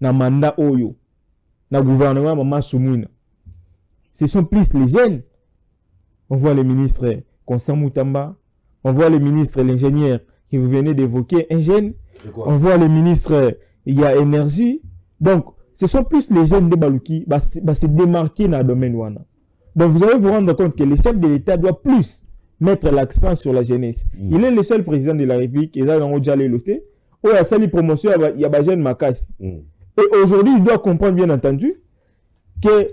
dans le mandat Oyo, dans le gouvernement Mama Soumouina, ce sont plus les jeunes. On voit les ministres Constant Moutamba, on voit les ministres, l'ingénieur que vous venez d'évoquer, un jeune. On voit les ministres, il y a énergie. Donc, ce sont plus les jeunes de Balouki qui se démarquer dans le domaine Wana. Donc, vous allez vous rendre compte que le chef de l'État doit plus mettre l'accent sur la jeunesse. Il est le seul président de la République, et là, il a déjà l'éloté, où il y a une promotion, il y a jeune Makassi. Et aujourd'hui, il doit comprendre, bien entendu, que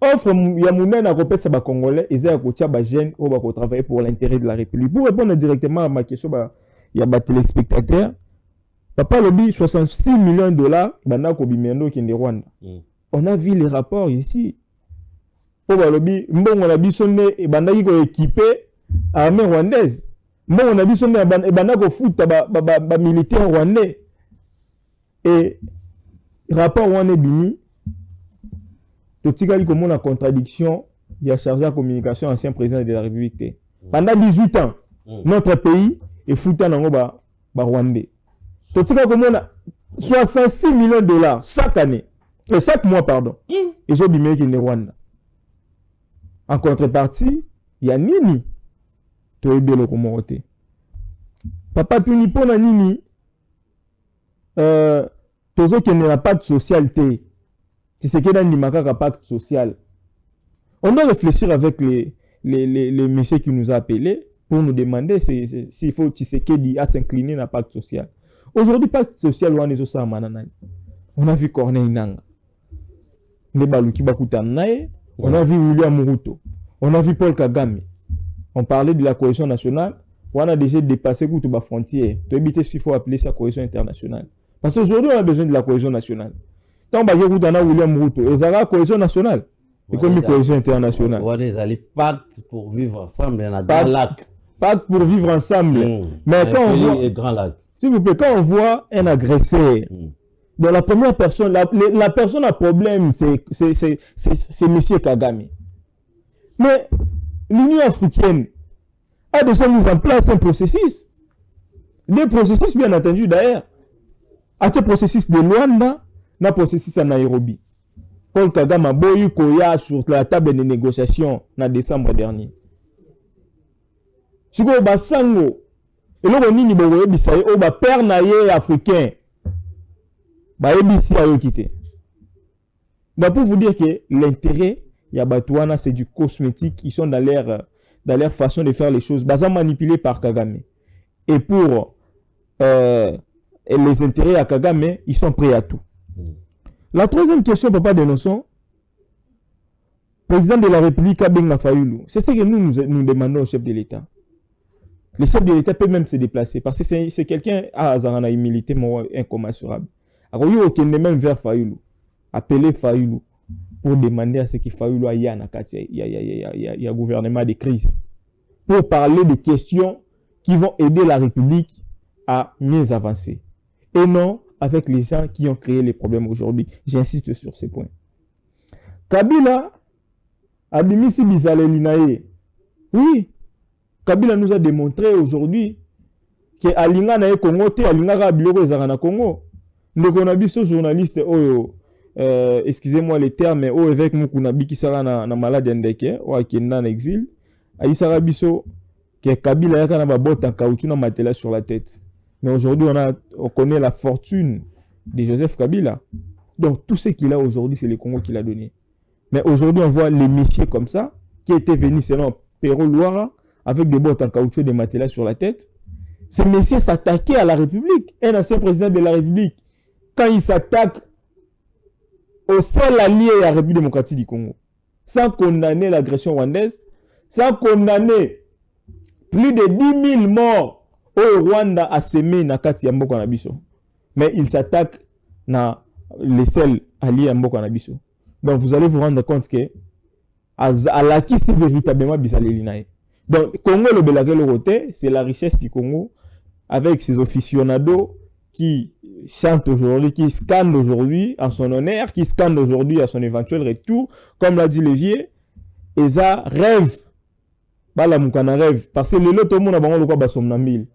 offre Yamoumen à repérer ces Congolais, ils ont un jeune qui va travailler pour l'intérêt de la République. Pour répondre directement à ma question, il y a des téléspectateurs. Papa Lobi, 66 millions de dollars, on a vu les rapports ici. Papa Lobi, on a vu sonné et bandaki ko équipé armée rwandaise. On a vu sonné et bandako foot militaire rwandais. Et rapport rwandais bini, totikali comme la contradiction, il y a chargé de communication ancien président de la République. Pendant 18 ans, notre pays est foutu en rwandais. Totika comme on a 66 millions de dollars chaque année, chaque mois, pardon. Et j'ai dit qu'il est Rwanda. En contrepartie, il y a Nini. Tu es bien le communauté. Papa Tunipo na Nini. Tozo qui n'a pas de socialité. Tu sais qu'il y a un pacte social. On doit réfléchir avec les messieurs qui nous ont appelés pour nous demander s'il faut Tshisekedi à s'incliner dans le pacte social. Aujourd'hui, pacte social, on a vu Corneille Nanga. On a vu William Ruto. On a vu Paul Kagame. On parlait de la cohésion nationale. On a déjà dépassé toutes les frontières. Tu éviter s'il faut appeler ça cohésion internationale. Parce qu'aujourd'hui, on a besoin de la cohésion nationale. Tant que William Ruto, et ça la cohésion nationale. Et comme une cohésion internationale. On a des pactes pour vivre ensemble. Pacte pour vivre ensemble. Mais quand on voit... Grand Lac. S'il vous plaît, quand on voit un agresseur, donc la première personne, la personne à problème, c'est M. Kagame. Mais l'Union africaine a déjà mis en place un processus. Des processus, bien entendu, d'ailleurs. À ce processus de Luanda, un processus à Nairobi. Paul Kagame a boyu koya sur la table de négociation en décembre dernier. Si vous basango, et là, on dit que père naïe africain, pour vous dire que l'intérêt, c'est du cosmétique, ils sont dans leur façon de faire les choses, manipulés par Kagame. Et pour les intérêts à Kagame, ils sont prêts à tout. La troisième question, Papa Denoson, président de la République, Abenga Fayulu, c'est ce que nous demandons au chef de l'État. Le chef de l'État peut même se déplacer parce que c'est quelqu'un à Azarana humilité incommensurable. Alors, il y a même vers Fayulu, appeler Fayulu pour demander à ce que Fayulu aille à il y a un gouvernement de crise. Pour parler des questions qui vont aider la République à mieux avancer. Et non avec les gens qui ont créé les problèmes aujourd'hui. J'insiste sur ces points. Kabila, Abimisi Bizalelinae. Oui. Kabila nous a démontré aujourd'hui que Alinga na Congo te Alinga ka biloko ezaka na Congo. Ndeko na biso journaliste oyo excusez-moi les termes mais avec mukuna bikisaka na malade ndeke o akenda na exil. Aisaka biso que Kabila yaka na babota caoutchouc na matela sur la tête. Mais aujourd'hui on connaît la fortune de Joseph Kabila. Donc tout ce qu'il a aujourd'hui c'est le Congo qui l'a donné. Mais aujourd'hui on voit les messieurs comme ça qui étaient venus selon Perro Louara avec des bottes en caoutchouc, des matelas sur la tête. Ces messieurs s'attaquaient à la République. Un ancien président de la République, quand il s'attaque au seul allié à la République démocratique du Congo, sans condamner l'agression rwandaise, sans condamner plus de 10 000 morts au Rwanda à semer na kati ya mboka na biso. Mais il s'attaque na les seuls alliés à mboka na biso. Donc vous allez vous rendre compte que à la qui c'est véritablement bisalelinae. Donc, Congo, le Belagé, le Roté, c'est la richesse du Congo avec ses aficionados qui chante aujourd'hui, qui scande aujourd'hui en son honneur, qui scande aujourd'hui à son éventuel retour, comme l'a dit Lévier, et ça rêve. Bala Moukana rêve. Parce que tout le monde a le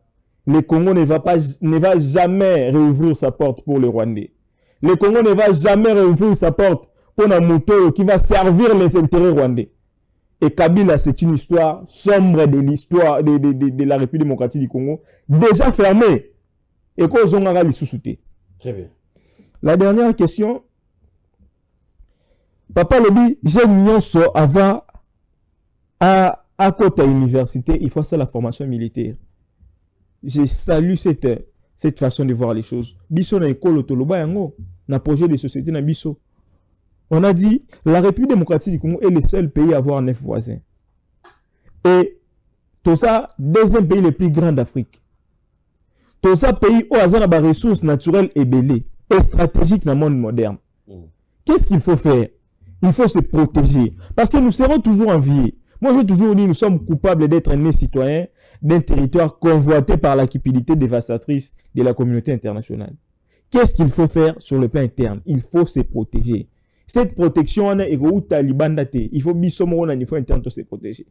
le Congo ne va jamais réouvrir sa porte pour les Rwandais. Le Congo ne va jamais réouvrir sa porte pour un moto qui va servir les intérêts rwandais. Et Kabila, c'est une histoire sombre de l'histoire de la République démocratique du Congo, déjà fermée. Et qu'on a les sous-soutés. Très bien. La dernière question. Papa Lobi, j'ai une avant à côté de l'université, il faut faire la formation militaire. Je salue cette façon de voir les choses. Biso na école Toloba yango, na projet de société na biso. On a dit la République démocratique du Congo est le seul pays à avoir 9 voisins. Et tout ça, deuxième pays le plus grand d'Afrique. Tout ça, pays où il y a des ressources naturelles et belées, et stratégiques dans le monde moderne. Qu'est-ce qu'il faut faire? Il faut se protéger. Parce que nous serons toujours enviés. Moi, je vais toujours dire, nous sommes coupables d'être nés citoyens d'un territoire convoité par la cupidité dévastatrice de la communauté internationale. Qu'est-ce qu'il faut faire sur le plan interne? Il faut se protéger. Cette protection, il faut interne se protéger.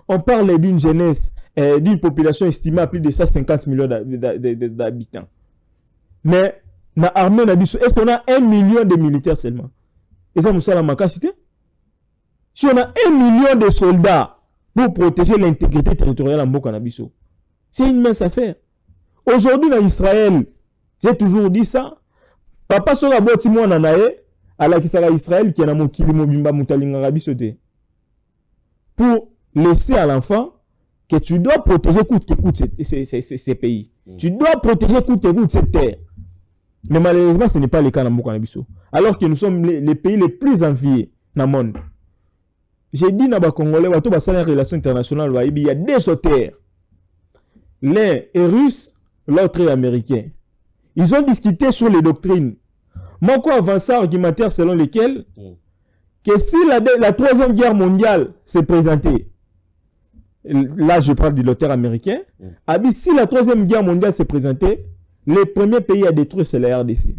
On parle d'une jeunesse, d'une population estimée à plus de 150 millions d'habitants. Mais, dans l'armée, est-ce qu'on a 1 million de militaires seulement? Et ça, nous sommes en capacité? Si on a 1 million de soldats pour protéger l'intégrité territoriale en Bokanabiso, c'est une mince affaire. Aujourd'hui, dans Israël, j'ai toujours dit ça. Papa Sora Botimo Nanae, à la Kisara Israël, qui est dans mon Kilimobimba Moutalinga. Pour laisser à l'enfant que tu dois protéger coûte que coûte ces pays. Tu dois protéger coûte que coûte cette terre. Mais malheureusement, ce n'est pas le cas dans Bokanabiso. Alors que nous sommes les pays les plus enviés dans le monde. J'ai dit dans les Congolais, il y a des relations internationales, il y a deux auteurs. L'un est russe, l'autre est américain. Ils ont discuté sur les doctrines. Moi, quoi, avance argumentaire selon lesquels que si la troisième guerre mondiale s'est présentée, là je parle de l'auteur américain, si la troisième guerre mondiale s'est présentée, le premier pays à détruire c'est la RDC.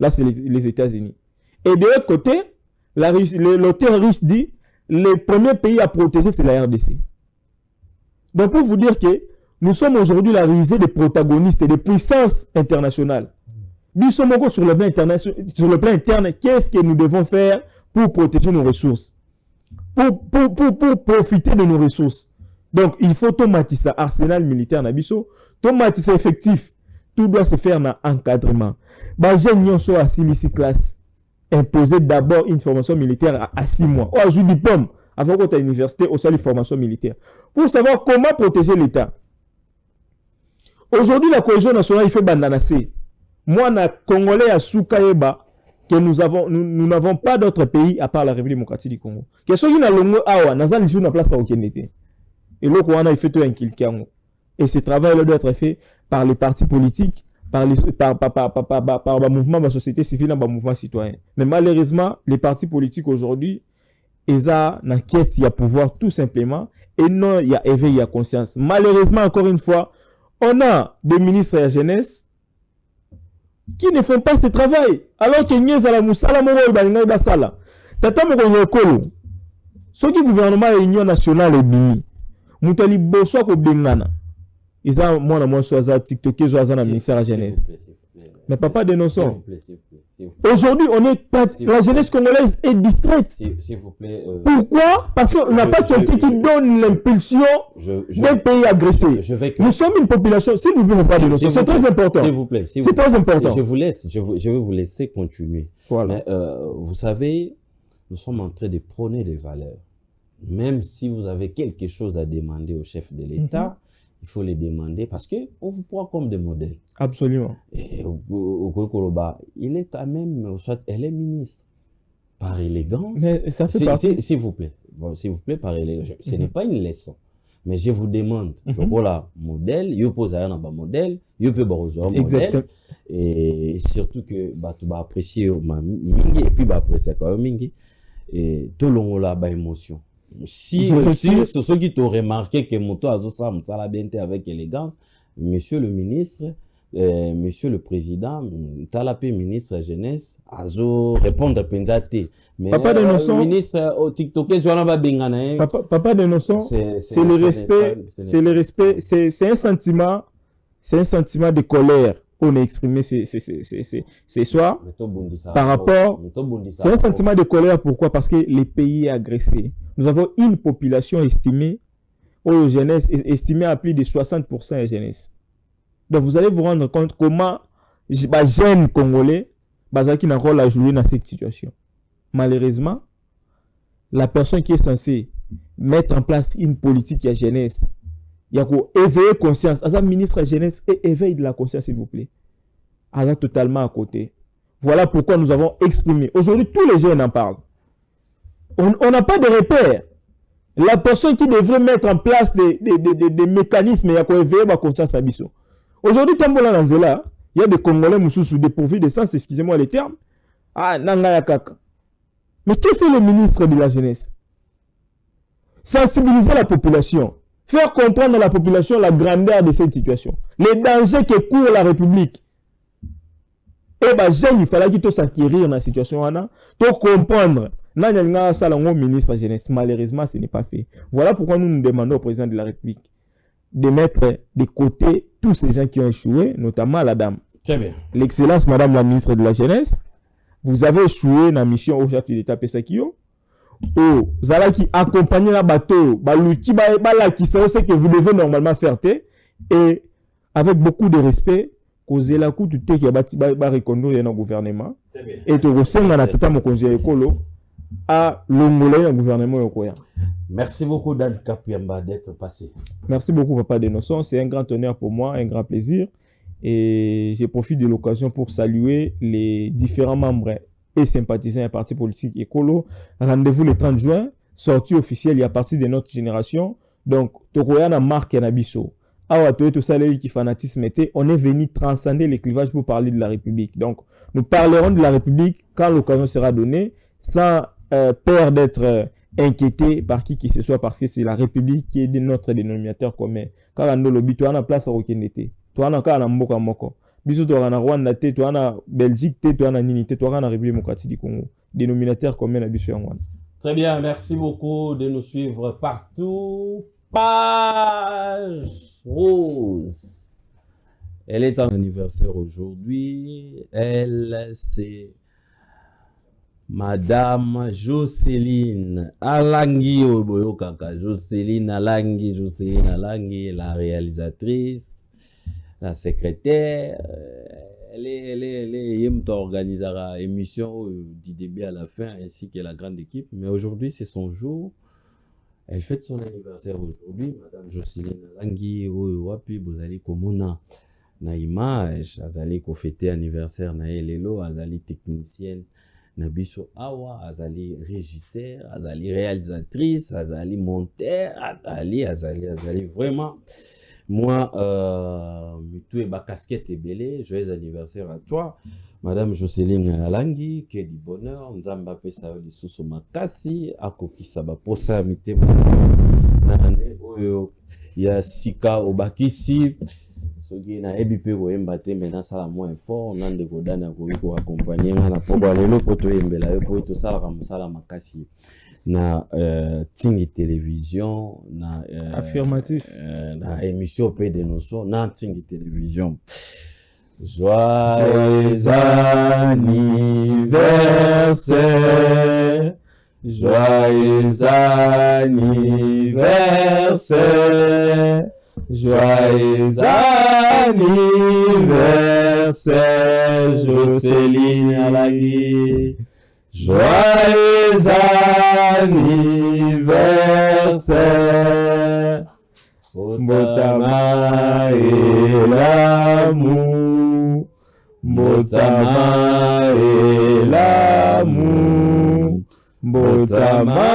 Là c'est les États-Unis. Et de l'autre côté, l'auteur russe dit le premier pays à protéger, c'est la RDC. Donc, pour vous dire que nous sommes aujourd'hui la risée des protagonistes et des puissances internationales. Nous sommes encore sur le plan interne, qu'est-ce que nous devons faire pour protéger nos ressources? Pour profiter de nos ressources. Donc, il faut automatiser l'arsenal militaire Nabiso, automatiser effectif. Tout doit se faire dans l'encadrement. J'ai soit à 6 classes. Imposer d'abord une formation militaire à 6 mois. Ou à jouer diplôme avant qu'on à l'université au sein de formation militaire. Pour savoir comment protéger l'État. Aujourd'hui, la cohésion nationale, il fait bandanasser. Moi, na Congolais à Soukaeba, que nous n'avons pas d'autres pays à part la République démocratique du Congo. Que ceux qui n'ont pas de place à Okenete. Et là, on a fait tout un kilkiango. Et ce travail doit être fait par les partis politiques, par le mouvement de la société civile et le mouvement citoyen. Mais malheureusement, les partis politiques aujourd'hui, ils ont une quête, il y a pouvoir tout simplement, et non, il y a éveil, il y a conscience. Malheureusement, encore une fois, on a des ministres de la jeunesse qui ne font pas ce travail. Alors que nous avons Moussala Moro Balinga Basala. Tata Moko Kolo. Ce qui gouvernement de l'Union nationale est bini. Moutali Bosso ko Bengana. Ils ont moi soit TikTok, soit dans le ministère de la jeunesse. Mais papa dénonçons. Aujourd'hui, la jeunesse congolaise est distraite. S'il vous plaît. Pourquoi? Parce qu'on n'a pas quelqu'un qui donne l'impulsion d'un pays agressé. Nous sommes une population. S'il vous plaît, ne pas dénoncer. C'est très important. S'il vous plaît. C'est très important. Je vais vous laisser continuer. Voilà. Mais, vous savez, nous sommes en train de prôner des valeurs. Même si vous avez quelque chose à demander au chef de l'État, il faut les demander parce qu'on vous prend comme des modèles. Absolument. Et au Koloba, il est quand même, soit elle est ministre. Par élégance. Mais ça fait partie. S'il vous plaît. Bon, s'il vous plaît, par élégance. Ce n'est pas une leçon. Mais je vous demande, voilà, modèle, il pose un modèle, il peut avoir un modèle. Et surtout que tu vas apprécier mingi et puis apprécier quand même mingi. Et tout le monde a une émotion. Si c'est ceux qui t'ont remarqué que Moto a ça avec élégance, monsieur le ministre, Monsieur le Président, Talapé, ministre de la Jeunesse, Azo répondre Penzate. Mais Papa de Noson, ministre au TikTok, Papa de Noson, c'est le respect, c'est le respect, c'est un sentiment de colère qu'on a exprimé ce soir par rapport. C'est un sentiment de colère. Pourquoi? Parce que le pays est agressé. Nous avons une population estimée aux jeunesse, estimée à plus de 60% de jeunesse. Donc vous allez vous rendre compte comment les jeunes Congolais qui ont un rôle à jouer dans cette situation. Malheureusement, la personne qui est censée mettre en place une politique de jeunesse, il y a qu'à éveiller conscience. À ministre de la jeunesse, éveille de la conscience, s'il vous plaît. À totalement à côté. Voilà pourquoi nous avons exprimé. Aujourd'hui, tous les jeunes en parlent. On n'a pas de repère. La personne qui devrait mettre en place des mécanismes, il y a qu'à éveiller la conscience à Bissot. Aujourd'hui, il y a des Congolais moussous dépourvus de sens, excusez-moi les termes. Ah, nanga kaka. Mais que fait le ministre de la Jeunesse? Sensibiliser la population. Faire comprendre à la population la grandeur de cette situation. Les dangers que court la République. Et il fallait qu'il s'acquérir dans la situation. Pour comprendre. Ministre de la Jeunesse. Malheureusement, ce n'est pas fait. Voilà pourquoi nous demandons au président de la République de mettre de côté tous ces gens qui ont échoué, notamment la dame. Très bien. L'excellence, madame la ministre de la Jeunesse, vous avez échoué dans la mission au chef de l'État Pesakio. Vous allez accompagner la bateau, ce que vous devez normalement faire, et avec beaucoup de respect, causer la coup de thé qui va reconduire dans le gouvernement, et tout ça, on a tout mon conseil écolo à l'ongolais dans le gouvernement yokoya. Merci beaucoup Dan Kapiamba d'être passé. Merci beaucoup Papa de Noson, c'est un grand honneur pour moi, un grand plaisir. Et je profite de l'occasion pour saluer les différents membres et sympathisants du parti politique écolo. Rendez-vous le 30 juin, sortie officielle, il y a partie de notre génération. Donc, Tokoyana Marc Yanabiso. On est venu transcender les clivages pour parler de la République. Donc, nous parlerons de la République quand l'occasion sera donnée, sans peur d'être inquiété par qui que ce soit, parce que c'est la République qui est notre dénominateur commun. Quand on a lobby, toi, on a place à Rokenete. Toi, on a Mboka Moko. Bisous, toi, on a Rwanda, toi, on a Belgique, toi, on a Nini, toi, on a République démocratique du Congo. Dénominateur commun à Bissou Yangwan. Très bien, merci beaucoup de nous suivre partout. Page Rose. Elle est en anniversaire aujourd'hui. Elle, c'est Madame Jocelyne Alangi Oboyokaka. Jocelyne Alangi, la réalisatrice, la secrétaire. Elle organisera émission du début à la fin, ainsi que la grande équipe. Mais aujourd'hui, c'est son jour. Elle fête son anniversaire aujourd'hui. Madame Jocelyne Alangi, wapi, vous allez comme na image, vous allez fêter anniversaire na elelo, vous allez technicienne. Nabiso Awa, Azali régisseur, Azali réalisatrice, Azali monteur, Azali vraiment. Moi, tout est ma casquette est belée. Joyeux anniversaire à toi, Madame Jocelyne Alangi, qui est du bonheur. Nzamba pesa de susu makasi, akokisa ba posa mitema. Nane oyo ya sika obakisi. Soki na ebipe ko embate mena sala moins fort nande ko dana ko accompagner na poba lelo poto embela yo poto sala ka musala makasi na Tingi télévision na affirmatif na émission P de Noson na Tingi télévision. Joyeux anniversaire, joyeux anniversaire. Joyeux anniversaire, Jocelyne Alangi. Joyeux anniversaire. Mbotama et l'amour. Mbotama et l'amour. Mbotama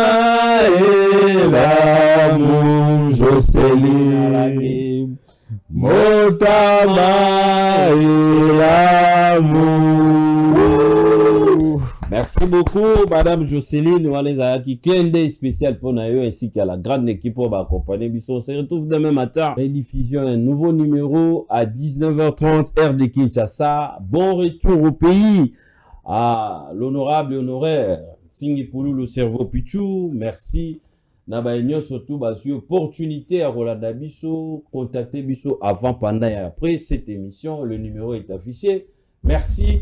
et l'amour, Jocelyne Alangi. Mbotama et l'amour. Merci. Merci beaucoup, Madame Jocelyne Walezayaki. Clin d'œil spécial pour Nayo ainsi qu'à la grande équipe pour m'accompagner. On se retrouve demain matin. Rediffusion, un nouveau numéro à 19h30, heure de Kinshasa. Bon retour au pays. À l'honorable et honoraire Singi Poulou, le cerveau Pichou. Merci. Nabaïnyo surtout basi opportunité à Rolanda Bisso, contacter Bisso avant, pendant et après cette émission. Le numéro est affiché. Merci.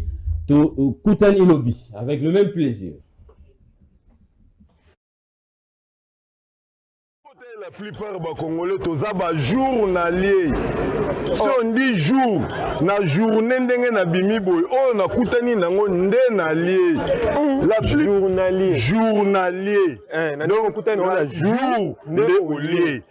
Koutani Lobby, avec le même plaisir. La plupart des Congolais, tous les journaliers. Si on dit jour, na journée na bimi boy, on a koutani nango ndenalier. La journalier. Journalier. Donc koutani on a jour ndenalier.